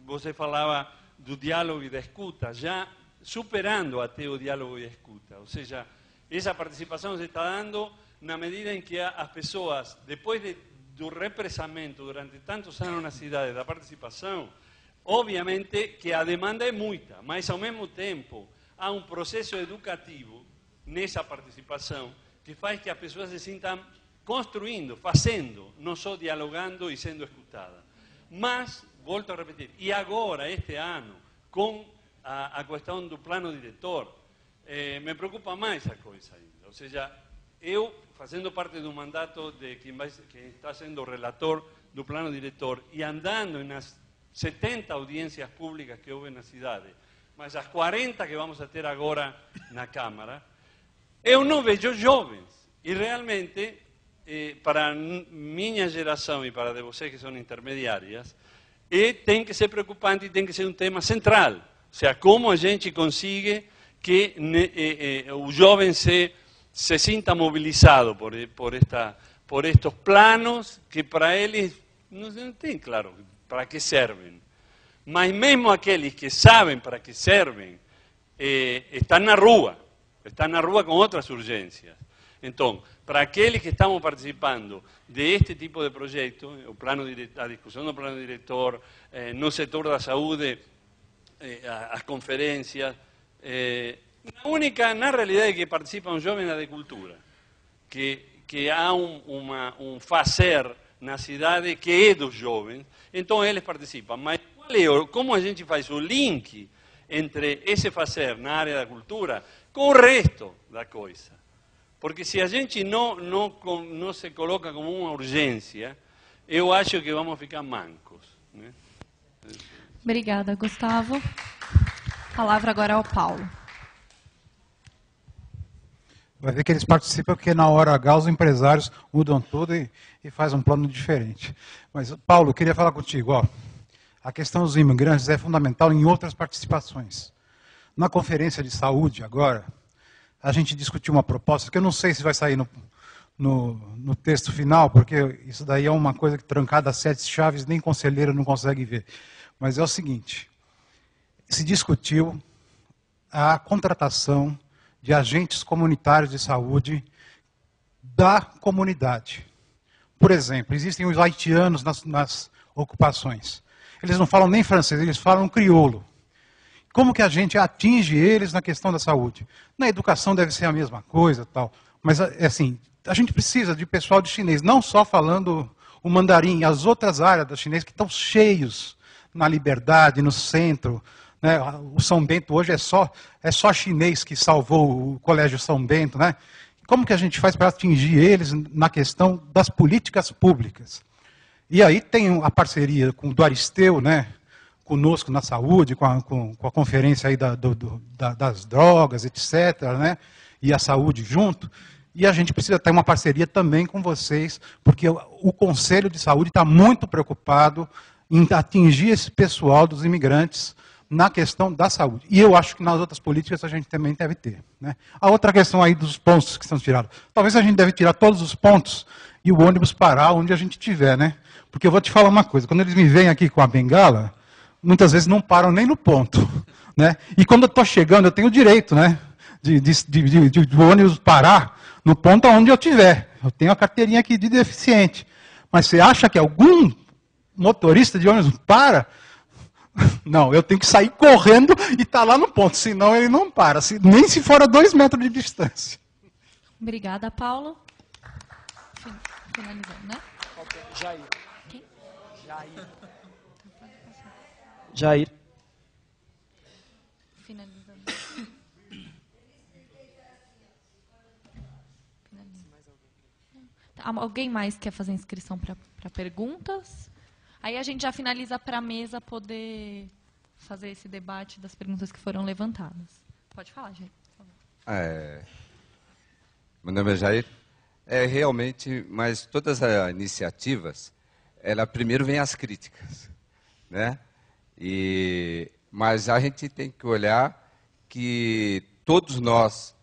Speaker 10: você falava do diálogo e da escuta, já superando até o diálogo e a escuta. Ou seja, essa participação se está dando na medida em que as pessoas, depois do represamento durante tantos anos na cidade da participação, obviamente que a demanda é muita, mas ao mesmo tempo há um processo educativo nessa participação que faz que as pessoas se sintam construindo, fazendo, não só dialogando e sendo escutadas. Mas, volto a repetir, e agora, este ano, com a questão do plano diretor, me preocupa mais a coisa ainda. Ou seja, eu, fazendo parte do mandato de quem está sendo o relator do plano diretor e andando nas 70 audiências públicas que houve na cidade, mas as 40 que vamos a ter agora na Câmara, eu não vejo jovens. E realmente, para minha geração e para a de vocês que são intermediárias, tem que ser preocupante e tem que ser um tema central. Ou seja, como a gente consegue que o jovem se sinta mobilizado por estos planos que para eles não tem claro para que servem. Mas mesmo aqueles que sabem para que servem, estão na rua com outras urgências. Então, para aqueles que estamos participando deste tipo de projeto, a discussão do plano diretor, no setor da saúde, as conferências, na realidade que participa um jovem da cultura, que há um fazer na cidade que é dos jovens, então eles participam. Mas como a gente faz o link entre esse fazer na área da cultura com o resto da coisa? Porque se a gente não se coloca como uma urgência, eu acho que vamos ficar mancos, né?
Speaker 1: Obrigada, Gustavo. A palavra agora ao Paulo.
Speaker 11: Vai ver que eles participam porque na hora H os empresários mudam tudo e fazem um plano diferente. Mas, Paulo, eu queria falar contigo. Ó, a questão dos imigrantes é fundamental em outras participações. Na conferência de saúde agora, a gente discutiu uma proposta que eu não sei se vai sair no texto final, porque isso daí é uma coisa que trancada a 7 chaves, nem conselheiro não consegue ver. Mas é o seguinte, se discutiu a contratação de agentes comunitários de saúde da comunidade. Por exemplo, existem os haitianos nas ocupações. Eles não falam nem francês, eles falam crioulo. Como que a gente atinge eles na questão da saúde? Na educação deve ser a mesma coisa, tal. Mas, assim, a gente precisa de pessoal de chinês, não só falando o mandarim, as outras áreas da chinês que estão cheios na Liberdade, no centro. Né? O São Bento hoje é só chinês que salvou o Colégio São Bento. Né? Como que a gente faz para atingir eles na questão das políticas públicas? E aí tem a parceria do Aristeu, né? Conosco na saúde, com a conferência aí das drogas, etc., né? E a saúde junto. E a gente precisa ter uma parceria também com vocês, porque o Conselho de Saúde está muito preocupado em atingir esse pessoal dos imigrantes na questão da saúde. E eu acho que nas outras políticas a gente também deve ter. Né? A outra questão aí dos pontos que são tirados. Talvez a gente deve tirar todos os pontos e o ônibus parar onde a gente estiver, né? Porque eu vou te falar uma coisa, quando eles me veem aqui com a bengala, muitas vezes não param nem no ponto. Né? E quando eu estou chegando, eu tenho o direito, né, de ônibus parar no ponto onde eu estiver. Eu tenho a carteirinha aqui de deficiente. Mas você acha que algum motorista de ônibus para? Não, eu tenho que sair correndo e estar lá no ponto, senão ele não para, nem se for a 2 metros de distância.
Speaker 1: Obrigada, Paulo. Finalizando, né?
Speaker 12: Jair.
Speaker 1: Quem?
Speaker 12: Jair.
Speaker 1: Finalizando. Alguém mais quer fazer inscrição para perguntas? Aí a gente já finaliza para a mesa poder fazer esse debate das perguntas que foram levantadas. Pode falar, Jair.
Speaker 13: Meu nome é Jair. Realmente, mas todas as iniciativas, primeiro vem as críticas, né? Mas a gente tem que olhar que todos nós,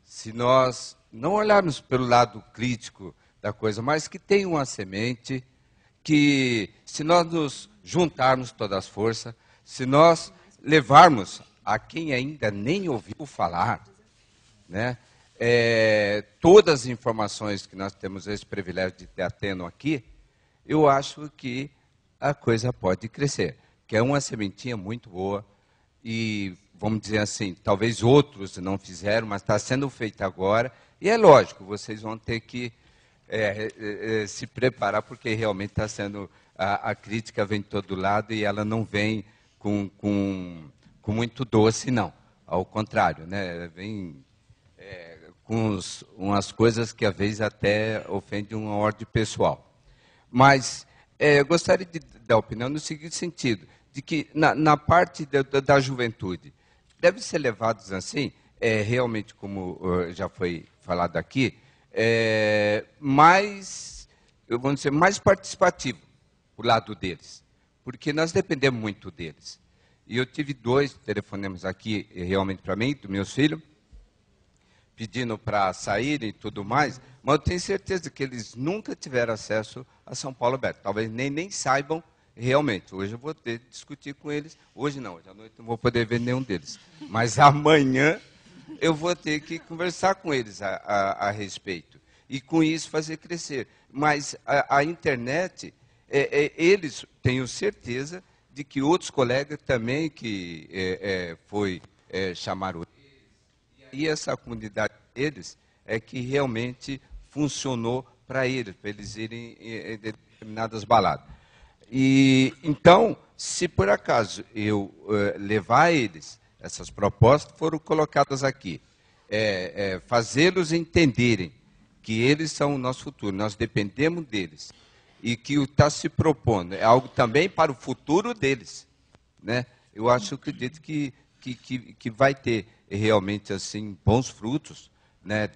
Speaker 13: se nós não olharmos pelo lado crítico da coisa, mas que tem uma semente, que se nós nos juntarmos todas as forças, se nós levarmos a quem ainda nem ouviu falar, né, todas as informações que nós temos esse privilégio de estar tendo aqui, eu acho que a coisa pode crescer, que é uma sementinha muito boa e, vamos dizer assim, talvez outros não fizeram, mas está sendo feita agora, e é lógico, vocês vão ter que se preparar, porque realmente está sendo, a crítica vem de todo lado e ela não vem com muito doce, não, ao contrário, né, vem com umas coisas que às vezes até ofendem uma ordem pessoal. Mas eu gostaria de dar opinião no seguinte sentido, de que na parte da juventude, deve ser levados assim, realmente, como já foi falado aqui, mais participativo do lado deles, porque nós dependemos muito deles. E eu tive 2 telefonemas aqui, realmente para mim, dos meus filhos, pedindo para saírem e tudo mais, mas eu tenho certeza que eles nunca tiveram acesso a São Paulo Aberto. Talvez nem saibam realmente. Hoje eu vou ter que discutir com eles. Hoje não, hoje à noite não vou poder ver nenhum deles. Mas amanhã eu vou ter que conversar com eles a respeito. E com isso fazer crescer. Mas a internet, eles, tenho certeza, de que outros colegas também que chamaram eles, e essa comunidade deles é que realmente funcionou para eles irem em determinadas baladas. E então, se por acaso eu levar a eles, essas propostas foram colocadas aqui, fazê-los entenderem que eles são o nosso futuro, nós dependemos deles, e que o está se propondo é algo também para o futuro deles, né? Eu acredito que vai ter realmente assim bons frutos, né?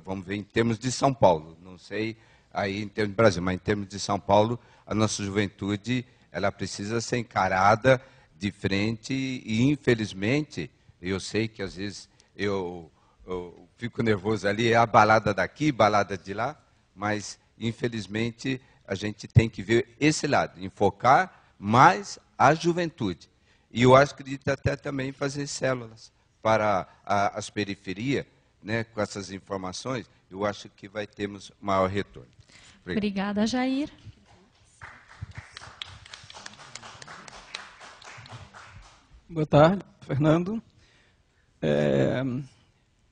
Speaker 13: Vamos ver em termos de São Paulo, não sei aí em termos do Brasil, mas em termos de São Paulo, a nossa juventude ela precisa ser encarada de frente e, infelizmente, eu sei que às vezes eu fico nervoso ali, é a balada daqui, balada de lá, mas, infelizmente, a gente tem que ver esse lado, enfocar mais a juventude. E eu acredito até também fazer células para as periferias, né, com essas informações, eu acho que vai termos maior retorno.
Speaker 1: Obrigada, Jair.
Speaker 12: Boa tarde, Fernando.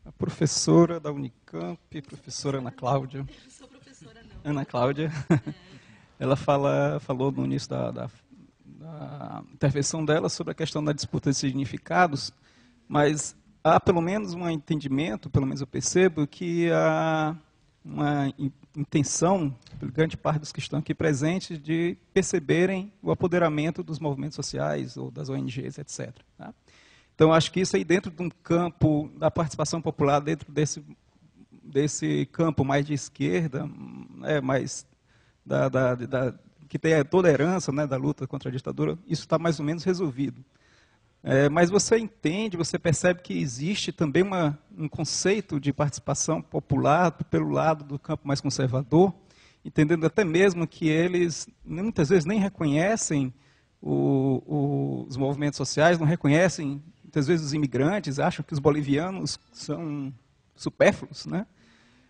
Speaker 12: A professora da Unicamp, professora Ana Cláudia. Eu não sou professora, não. Ana Cláudia. Ela falou no início da intervenção dela sobre a questão da disputa de significados, mas há pelo menos um entendimento, pelo menos eu percebo, que há uma intenção, por grande parte dos que estão aqui presentes, de perceberem o apoderamento dos movimentos sociais ou das ONGs, etc. Tá? Então, acho que isso aí dentro de um campo da participação popular, dentro desse campo mais de esquerda, mais que tem a tolerância, né, da luta contra a ditadura, isso está mais ou menos resolvido. Mas você entende, você percebe que existe também um conceito de participação popular pelo lado do campo mais conservador, entendendo até mesmo que eles muitas vezes nem reconhecem os movimentos sociais, não reconhecem muitas vezes os imigrantes, acham que os bolivianos são supérfluos, né?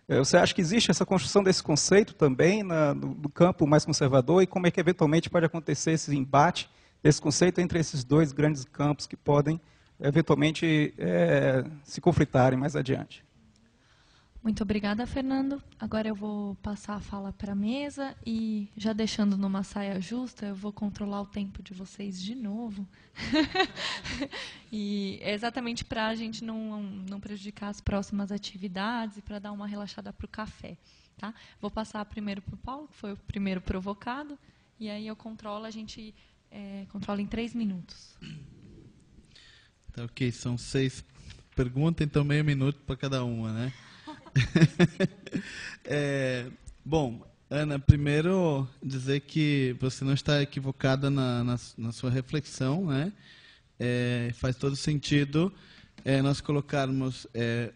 Speaker 12: Você acha que existe essa construção desse conceito também no campo mais conservador, e como é que eventualmente pode acontecer esse embate desse conceito entre esses 2 grandes campos que podem eventualmente se conflitarem mais adiante?
Speaker 1: Muito obrigada, Fernando. Agora eu vou passar a fala para a mesa e, já deixando numa saia justa, eu vou controlar o tempo de vocês de novo. E é exatamente para a gente não prejudicar as próximas atividades e para dar uma relaxada para o café. Tá? Vou passar primeiro para o Paulo, que foi o primeiro provocado, e aí eu controlo, a gente controla em 3 minutos.
Speaker 2: Tá, ok, são 6 perguntas, então meio minuto para cada uma, né? Bom, Ana, primeiro dizer que você não está equivocada na sua reflexão, né? Faz todo sentido nós colocarmos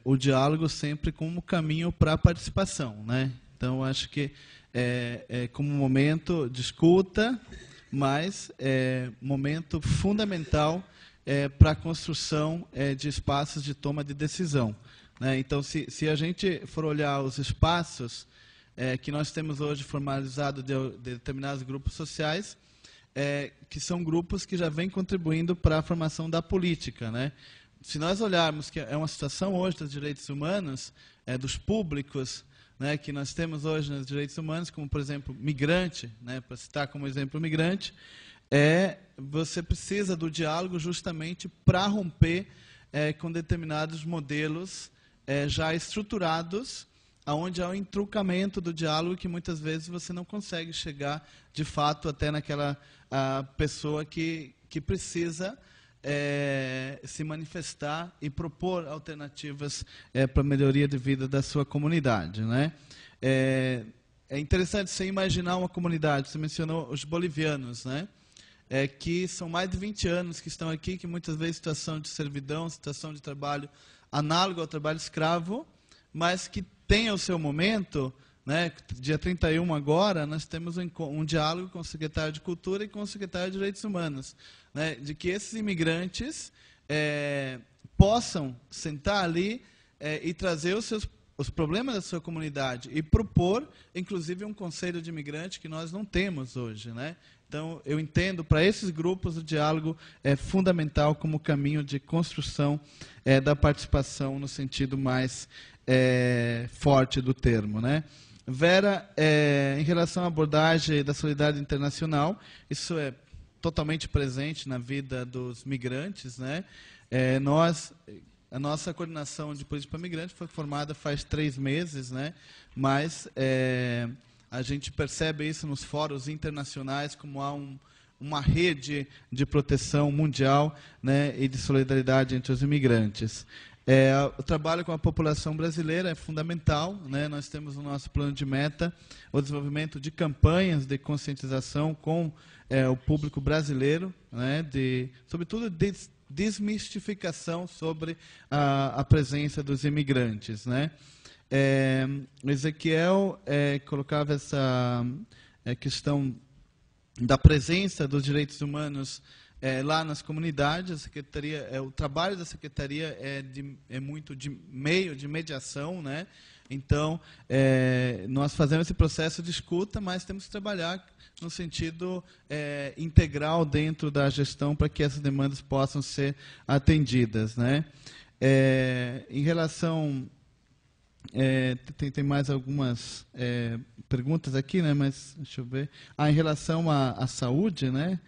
Speaker 2: o diálogo sempre como caminho para a participação, né? Então, acho que como momento de escuta, mas momento fundamental para a construção de espaços de toma de decisão, né? Então, se a gente for olhar os espaços que nós temos hoje formalizados de determinados grupos sociais, que são grupos que já vêm contribuindo para a formação da política, né? Se nós olharmos que é uma situação hoje dos direitos humanos, dos públicos, né, que nós temos hoje nos direitos humanos, como, por exemplo, migrante, né, para citar como exemplo migrante, você precisa do diálogo justamente para romper com determinados modelos já estruturados, onde há um entrucamento do diálogo que muitas vezes você não consegue chegar, de fato, até naquela pessoa que precisa se manifestar e propor alternativas para a melhoria de vida da sua comunidade, né? É interessante você imaginar uma comunidade, você mencionou os bolivianos, né? Que são mais de 20 anos que estão aqui, que muitas vezes situação de servidão, situação de trabalho análogo ao trabalho escravo, mas que tem o seu momento, né? Dia 31 agora, nós temos um diálogo com o secretário de Cultura e com o secretário de Direitos Humanos, né? De que esses imigrantes possam sentar ali e trazer os problemas da sua comunidade e propor, inclusive, um conselho de imigrante que nós não temos hoje, né? Então, eu entendo, para esses grupos, o diálogo é fundamental como caminho de construção da participação no sentido mais forte do termo, né? Vera, em relação à abordagem da solidariedade internacional, isso é totalmente presente na vida dos migrantes, né? A nossa coordenação de política para migrantes foi formada faz 3 meses, né? Mas a gente percebe isso nos fóruns internacionais, como há uma rede de proteção mundial, né, e de solidariedade entre os imigrantes. O trabalho com a população brasileira é fundamental, né? Nós temos no nosso plano de meta o desenvolvimento de campanhas de conscientização com o público brasileiro, né? Sobretudo desmistificação sobre a presença dos imigrantes, né? Ezequiel colocava essa questão da presença dos direitos humanos lá nas comunidades. A secretaria, o trabalho da secretaria é muito de meio de mediação, né? Então, nós fazemos esse processo de escuta, mas temos que trabalhar no sentido integral dentro da gestão para que essas demandas possam ser atendidas, né? Em relação... tem mais algumas perguntas aqui, né? Mas deixa eu ver. Em relação à saúde, né?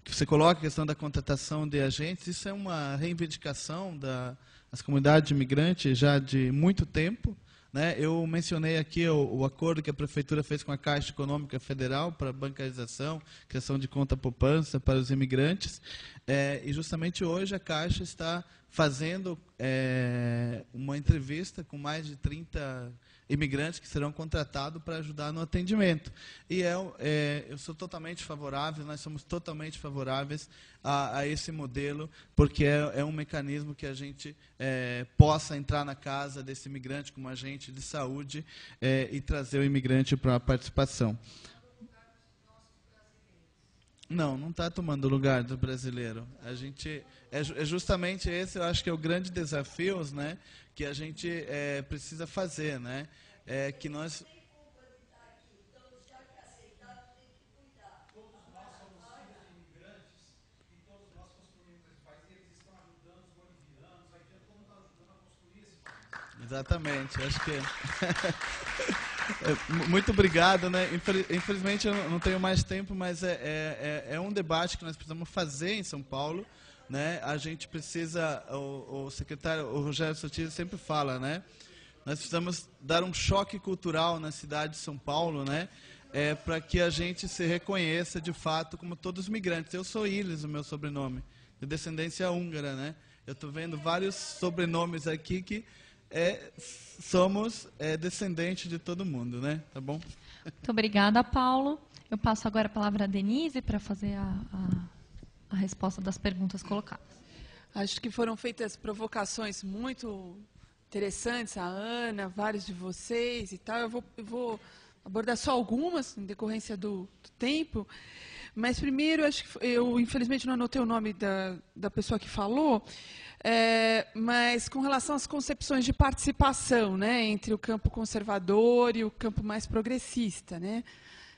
Speaker 2: Que você coloca a questão da contratação de agentes, isso é uma reivindicação das comunidades imigrantes já de muito tempo, né? Eu mencionei aqui o acordo que a Prefeitura fez com a Caixa Econômica Federal para bancarização, criação de conta poupança para os imigrantes, e justamente hoje a Caixa está fazendo uma entrevista com mais de 30 imigrantes que serão contratados para ajudar no atendimento. E eu sou totalmente favorável, nós somos totalmente favoráveis a esse modelo, porque é um mecanismo que a gente possa entrar na casa desse imigrante como agente de saúde e trazer o imigrante para a participação. Não está tomando o lugar do brasileiro. A gente é justamente esse, eu acho que é o grande desafio, né, que a gente precisa fazer, né? Que nós Exatamente, acho que muito obrigado, né? Infelizmente eu não tenho mais tempo, mas é um debate que nós precisamos fazer em São Paulo, né? A gente precisa, o secretário, o Rogério Sotilho sempre fala, né? Nós precisamos dar um choque cultural na cidade de São Paulo, né? Para que a gente se reconheça de fato como todos os migrantes. Eu sou Iles, o meu sobrenome, de descendência húngara, né? Eu estou vendo vários sobrenomes aqui que somos descendentes de todo mundo, né? Tá bom?
Speaker 1: Muito obrigada, Paulo. Eu passo agora a palavra a Denise para fazer a resposta das perguntas colocadas.
Speaker 3: Acho que foram feitas provocações muito interessantes, a Ana, vários de vocês e tal. Eu vou abordar só algumas, em decorrência do tempo. Mas, primeiro, acho que eu, infelizmente, não anotei o nome da pessoa que falou, mas com relação às concepções de participação, né, entre o campo conservador e o campo mais progressista. Né?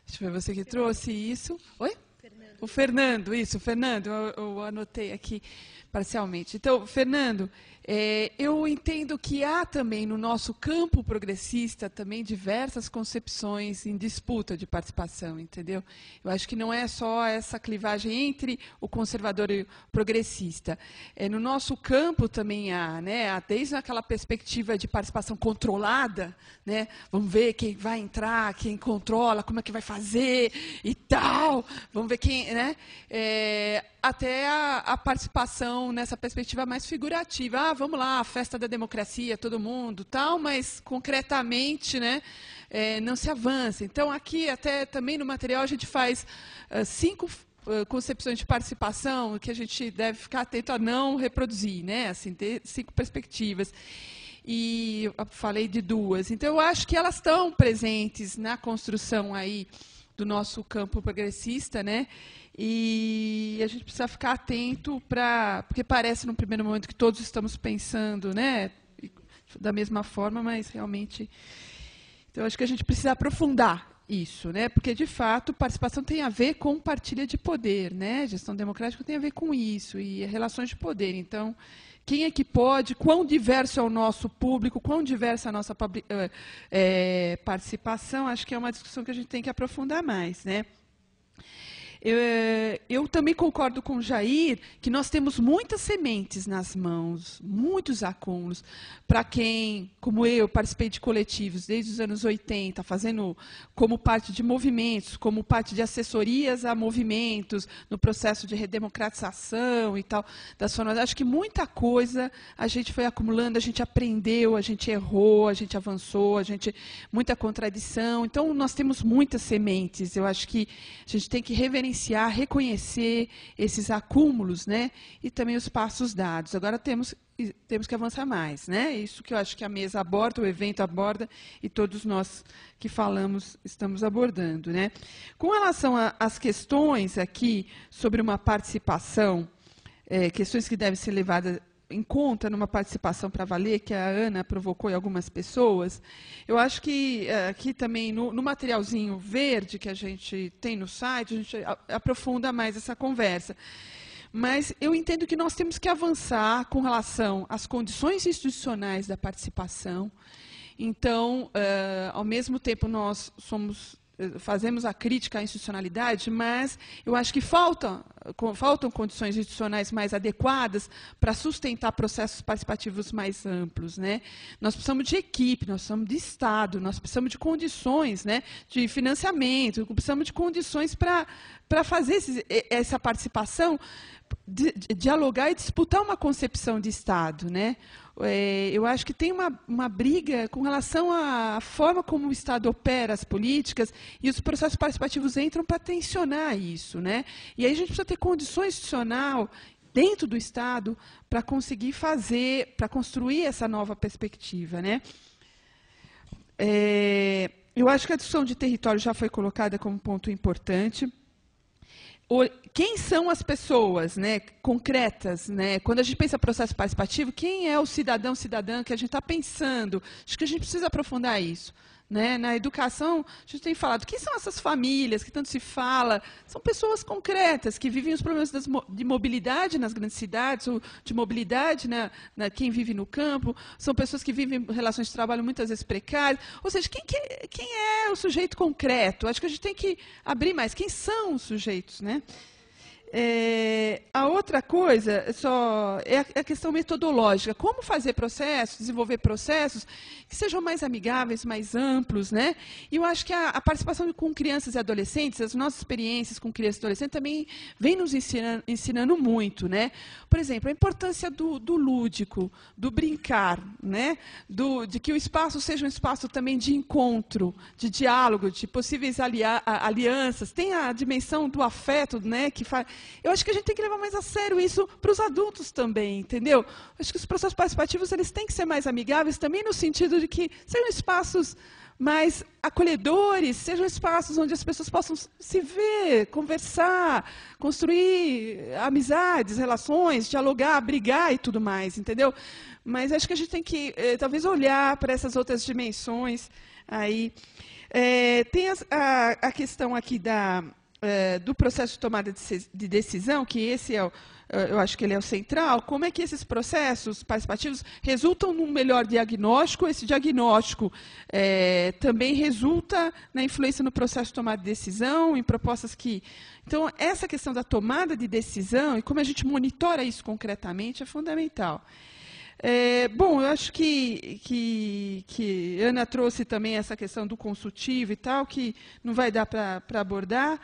Speaker 3: Acho que foi você que trouxe isso. Oi? Fernando. O Fernando, isso, o Fernando, eu anotei aqui parcialmente. Então, Fernando, eu entendo que há também no nosso campo progressista também diversas concepções em disputa de participação, entendeu? Eu acho que não é só essa clivagem entre o conservador e o progressista. No nosso campo também há, né, desde aquela perspectiva de participação controlada, né, vamos ver quem vai entrar, quem controla, como é que vai fazer e tal, vamos ver quem, né, até a participação nessa perspectiva mais figurativa. Vamos lá, a festa da democracia, todo mundo, tal, mas concretamente, né, não se avança. Então, aqui, até também no material, a gente faz 5 concepções de participação que a gente deve ficar atento a não reproduzir, né, assim, ter 5 perspectivas. E eu falei de 2. Então, eu acho que elas estão presentes na construção aí do nosso campo progressista, né? E a gente precisa ficar atento porque parece num primeiro momento que todos estamos pensando, né, da mesma forma, mas realmente, então acho que a gente precisa aprofundar isso, né? Porque de fato participação tem a ver com partilha de poder, né? Gestão democrática tem a ver com isso e relações de poder. Então, quem é que pode, quão diverso é o nosso público, quão diversa é a nossa participação, acho que é uma discussão que a gente tem que aprofundar mais, né? Eu também concordo com o Jair que nós temos muitas sementes nas mãos, muitos acúmulos. Para quem, como eu, participei de coletivos desde os anos 80, fazendo como parte de movimentos, como parte de assessorias a movimentos, no processo de redemocratização e tal, das formas. Acho que muita coisa a gente foi acumulando, a gente aprendeu, a gente errou, a gente avançou, muita contradição. Então, nós temos muitas sementes. Eu acho que a gente tem que reverenciar, reconhecer esses acúmulos, né, e também os passos dados. Agora temos que avançar mais, né? Isso que eu acho que a mesa aborda, o evento aborda e todos nós que falamos estamos abordando, né? Com relação às questões aqui sobre uma participação, questões que devem ser levadas em conta numa participação para valer, que a Ana provocou em algumas pessoas, eu acho que aqui também, no materialzinho verde que a gente tem no site, a gente aprofunda mais essa conversa. Mas eu entendo que nós temos que avançar com relação às condições institucionais da participação. Então, ao mesmo tempo, nós fazemos a crítica à institucionalidade, mas eu acho que faltam condições institucionais mais adequadas para sustentar processos participativos mais amplos, né? Nós precisamos de equipe, nós precisamos de Estado, nós precisamos de condições, né, de financiamento, precisamos de condições para fazer essa participação, dialogar e disputar uma concepção de Estado, né? Eu acho que tem uma briga com relação à forma como o Estado opera as políticas e os processos participativos entram para tensionar isso, né? E aí a gente precisa ter condições institucionais dentro do Estado para conseguir para construir essa nova perspectiva, né? Eu acho que a discussão de território já foi colocada como ponto importante. Quem são as pessoas, né, concretas, né? Quando a gente pensa em processo participativo, quem é o cidadão, cidadã que a gente está pensando? Acho que a gente precisa aprofundar isso, né? Na educação, a gente tem falado, quem são essas famílias que tanto se fala? São pessoas concretas, que vivem os problemas de mobilidade nas grandes cidades, ou de mobilidade, né, quem vive no campo, são pessoas que vivem relações de trabalho muitas vezes precárias. Ou seja, quem é o sujeito concreto? Acho que a gente tem que abrir mais. Quem são os sujeitos, né? A outra coisa é a questão metodológica. Como fazer processos, desenvolver processos que sejam mais amigáveis, mais amplos, né? E eu acho que a participação com crianças e adolescentes, as nossas experiências com crianças e adolescentes também vem nos ensinando muito, né? Por exemplo, a importância do lúdico, do brincar, né? De que o espaço seja um espaço também de encontro, de diálogo, de possíveis alianças. Tem a dimensão do afeto, né? Que Eu acho que a gente tem que levar mais a sério isso para os adultos também, entendeu? Acho que os processos participativos eles têm que ser mais amigáveis também no sentido de que sejam espaços mais acolhedores, sejam espaços onde as pessoas possam se ver, conversar, construir amizades, relações, dialogar, brigar e tudo mais, entendeu? Mas acho que a gente tem que, talvez, olhar para essas outras dimensões aí. Tem a questão aqui do processo de tomada de decisão, que esse eu acho que ele é o central. Como é que esses processos participativos resultam num melhor diagnóstico? Esse diagnóstico também resulta na influência no processo de tomada de decisão, em propostas que... Então, essa questão da tomada de decisão e como a gente monitora isso concretamente é fundamental. Bom, eu acho que Ana trouxe também essa questão do consultivo e tal, que não vai dar para abordar,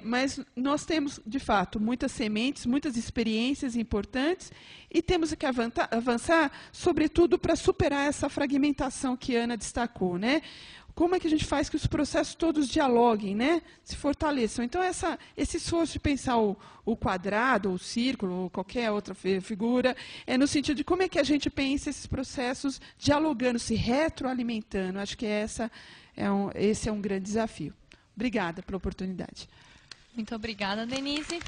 Speaker 3: mas nós temos, de fato, muitas sementes, muitas experiências importantes e temos que avançar, sobretudo, para superar essa fragmentação que Ana destacou, né? Como é que a gente faz que os processos todos dialoguem, né? Se fortaleçam? Então, esse esforço de pensar o quadrado, o círculo, ou qualquer outra figura, é no sentido de como é que a gente pensa esses processos dialogando, se retroalimentando. Acho que esse é um grande desafio. Obrigada pela oportunidade.
Speaker 1: Muito obrigada, Denise.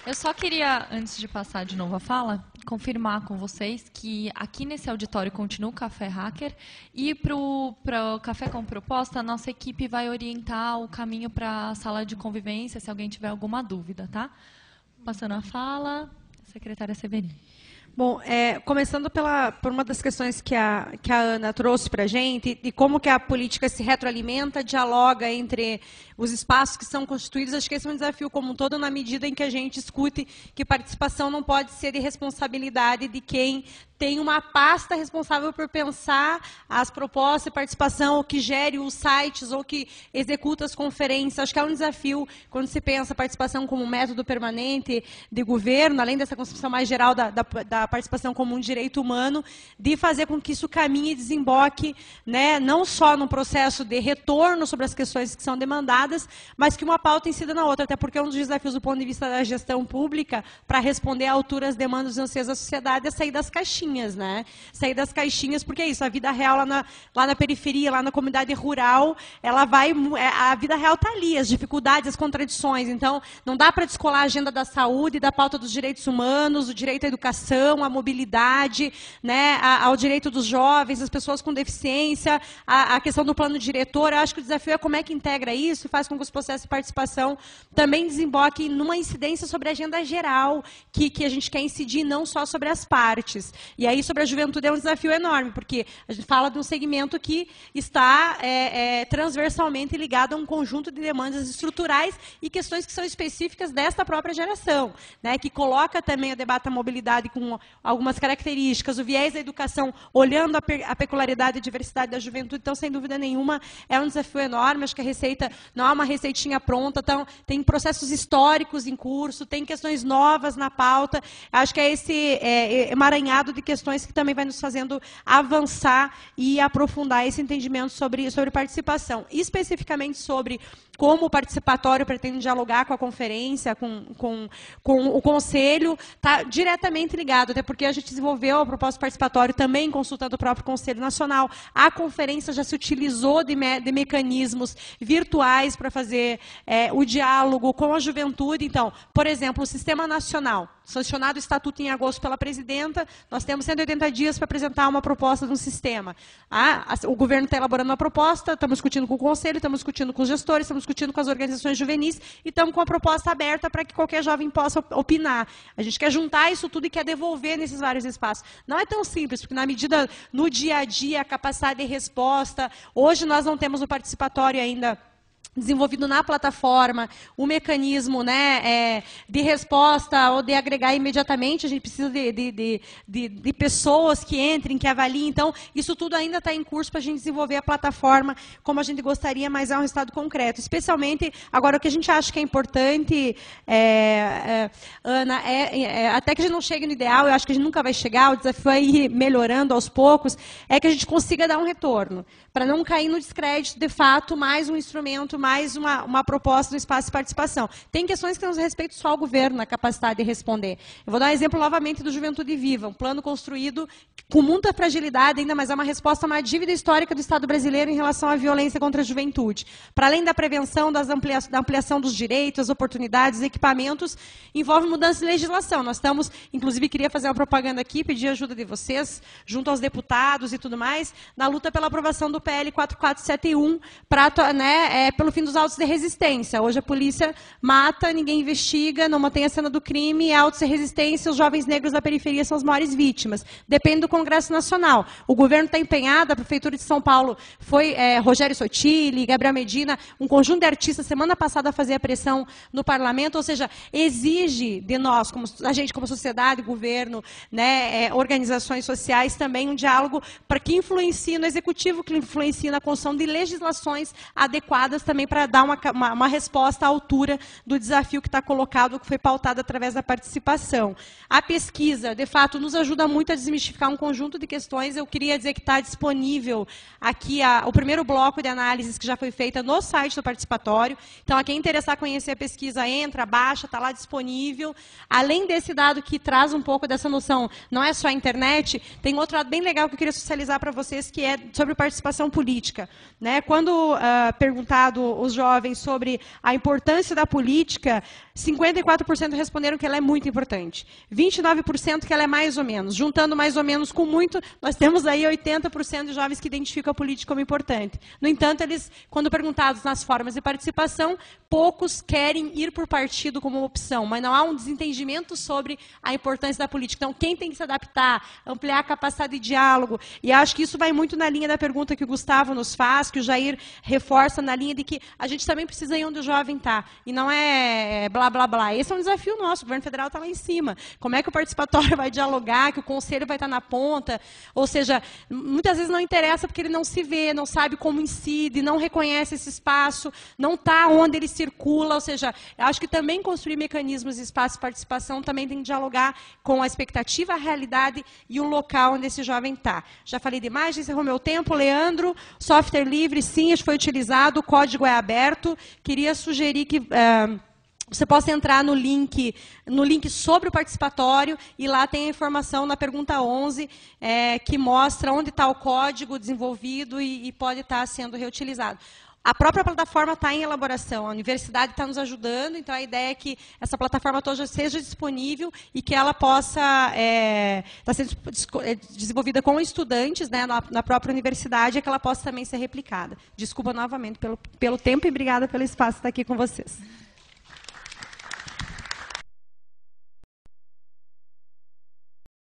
Speaker 1: Eu só queria, antes de passar de novo a fala, confirmar com vocês que aqui nesse auditório continua o Café Hacker e para o Café com Proposta, a nossa equipe vai orientar o caminho para a sala de convivência, se alguém tiver alguma dúvida, tá? Passando a fala, secretária Severino.
Speaker 4: Bom, começando por uma das questões que a Ana trouxe para a gente, e como que a política se retroalimenta, dialoga entre os espaços que são constituídos, acho que esse é um desafio como um todo, na medida em que a gente escute que participação não pode ser de responsabilidade de quem tem uma pasta responsável por pensar as propostas de participação, ou que gere os sites, ou que executa as conferências. Acho que é um desafio, quando se pensa a participação como um método permanente de governo, além dessa concepção mais geral da participação como um direito humano, de fazer com que isso caminhe e desemboque, né, não só no processo de retorno sobre as questões que são demandadas, mas que uma pauta incida na outra, até porque um dos desafios do ponto de vista da gestão pública, para responder à altura às demandas e anseios da sociedade, é sair das caixinhas, né? Sair das caixinhas, porque é isso, a vida real lá na periferia, lá na comunidade rural, a vida real está ali, as dificuldades, as contradições. Então, não dá para descolar a agenda da saúde, da pauta dos direitos humanos, o direito à educação, à mobilidade, né, ao direito dos jovens, das pessoas com deficiência, a questão do plano diretor. Eu acho que o desafio é como é que integra isso e faz com que os processos de participação também desemboquem numa incidência sobre a agenda geral, que a gente quer incidir, não só sobre as partes. E aí, sobre a juventude, é um desafio enorme, porque a gente fala de um segmento que está transversalmente ligado a um conjunto de demandas estruturais e questões que são específicas desta própria geração, né, que coloca também o debate da mobilidade com algumas características, o viés da educação, olhando a peculiaridade e diversidade da juventude. Então, sem dúvida nenhuma, é um desafio enorme. Acho que a receita não é uma receitinha pronta, então, tem processos históricos em curso, tem questões novas na pauta. Acho que é esse emaranhado de questões que também vai nos fazendo avançar e aprofundar esse entendimento sobre participação. Especificamente sobre como o participatório pretende dialogar com a conferência, com o conselho, está diretamente ligado, até porque a gente desenvolveu a proposta participatória também consultando o próprio Conselho Nacional. A conferência já se utilizou de mecanismos virtuais para fazer o diálogo com a juventude. Então, por exemplo, o Sistema Nacional, sancionado o estatuto em agosto pela presidenta, nós temos 180 dias para apresentar uma proposta de um sistema. O governo está elaborando uma proposta, estamos discutindo com o Conselho, estamos discutindo com os gestores, estamos discutindo com as organizações juvenis e estamos com a proposta aberta para que qualquer jovem possa opinar. A gente quer juntar isso tudo e quer devolver nesses vários espaços. Não é tão simples, porque na medida, no dia a dia, a capacidade de resposta, hoje nós não temos o participatório ainda desenvolvido na plataforma, o mecanismo, né, de resposta ou de agregar imediatamente. A gente precisa de pessoas que entrem, que avaliem. Então, isso tudo ainda está em curso para a gente desenvolver a plataforma como a gente gostaria, mas é um resultado concreto. Especialmente, agora, o que a gente acha que é importante, Ana, até que a gente não chegue no ideal, eu acho que a gente nunca vai chegar, o desafio é ir melhorando aos poucos, é que a gente consiga dar um retorno, para não cair no descrédito, de fato, mais um instrumento, mais uma proposta do espaço de participação. Tem questões que não respeitam só ao governo, na capacidade de responder. Eu vou dar um exemplo novamente do Juventude Viva, um plano construído com muita fragilidade ainda, mas é uma resposta a uma dívida histórica do Estado brasileiro em relação à violência contra a juventude. Para além da prevenção, da ampliação dos direitos, oportunidades, equipamentos, envolve mudança de legislação. Nós estamos, inclusive, queria fazer uma propaganda aqui, pedir ajuda de vocês, junto aos deputados e tudo mais, na luta pela aprovação do PL 4471, pelo fim dos autos de resistência. Hoje a polícia mata, ninguém investiga, não mantém a cena do crime, autos de resistência, os jovens negros da periferia são as maiores vítimas. Depende do Congresso Nacional. O governo está empenhado, a Prefeitura de São Paulo foi Rogério Sotile, Gabriel Medina, um conjunto de artistas, semana passada, a fazer a pressão no parlamento, ou seja, exige de nós, a gente como sociedade, governo, organizações sociais, também um diálogo para que influencie no executivo, que influencie na construção de legislações adequadas também para dar uma resposta à altura do desafio que está colocado, que foi pautado através da participação. A pesquisa, de fato, nos ajuda muito a desmistificar um conjunto de questões. Eu queria dizer que está disponível aqui o primeiro bloco de análises que já foi feita no site do participatório. Então, a quem interessar conhecer a pesquisa, entra, baixa, está lá disponível. Além desse dado que traz um pouco dessa noção, não é só a internet, tem outro lado bem legal que eu queria socializar para vocês, que é sobre participação política. Quando perguntado os jovens sobre a importância da política, 54% responderam que ela é muito importante. 29% que ela é mais ou menos. Juntando mais ou menos com muito, nós temos aí 80% de jovens que identificam a política como importante. No entanto, eles, quando perguntados nas formas de participação, poucos querem ir por partido como opção, mas não há um desentendimento sobre a importância da política. Então, quem tem que se adaptar, ampliar a capacidade de diálogo, e acho que isso vai muito na linha da pergunta que o Gustavo nos faz, que o Jair reforça na linha de que a gente também precisa ir onde o jovem está, e não é blá, blá, blá. Esse é um desafio nosso, o governo federal está lá em cima. Como é que o participatório vai dialogar, que o conselho vai estar na ponta? Ou seja, muitas vezes não interessa porque ele não se vê, não sabe como incide, não reconhece esse espaço, não está onde ele circula. Ou seja, acho que também construir mecanismos de espaço de participação também tem que dialogar com a expectativa, a realidade e o local onde esse jovem está. Já falei demais, já encerrou meu tempo. Leandro, software livre, sim, isso foi utilizado, o código é aberto. Queria sugerir que você possa entrar no link sobre o participatório, e lá tem a informação na pergunta 11, que mostra onde está o código desenvolvido e pode estar sendo reutilizado. A própria plataforma está em elaboração, a universidade está nos ajudando, então a ideia é que essa plataforma toda seja disponível e que ela possa estar sendo desenvolvida com estudantes, na própria universidade, e que ela possa também ser replicada. Desculpa novamente pelo tempo e obrigada pelo espaço de estar aqui com vocês.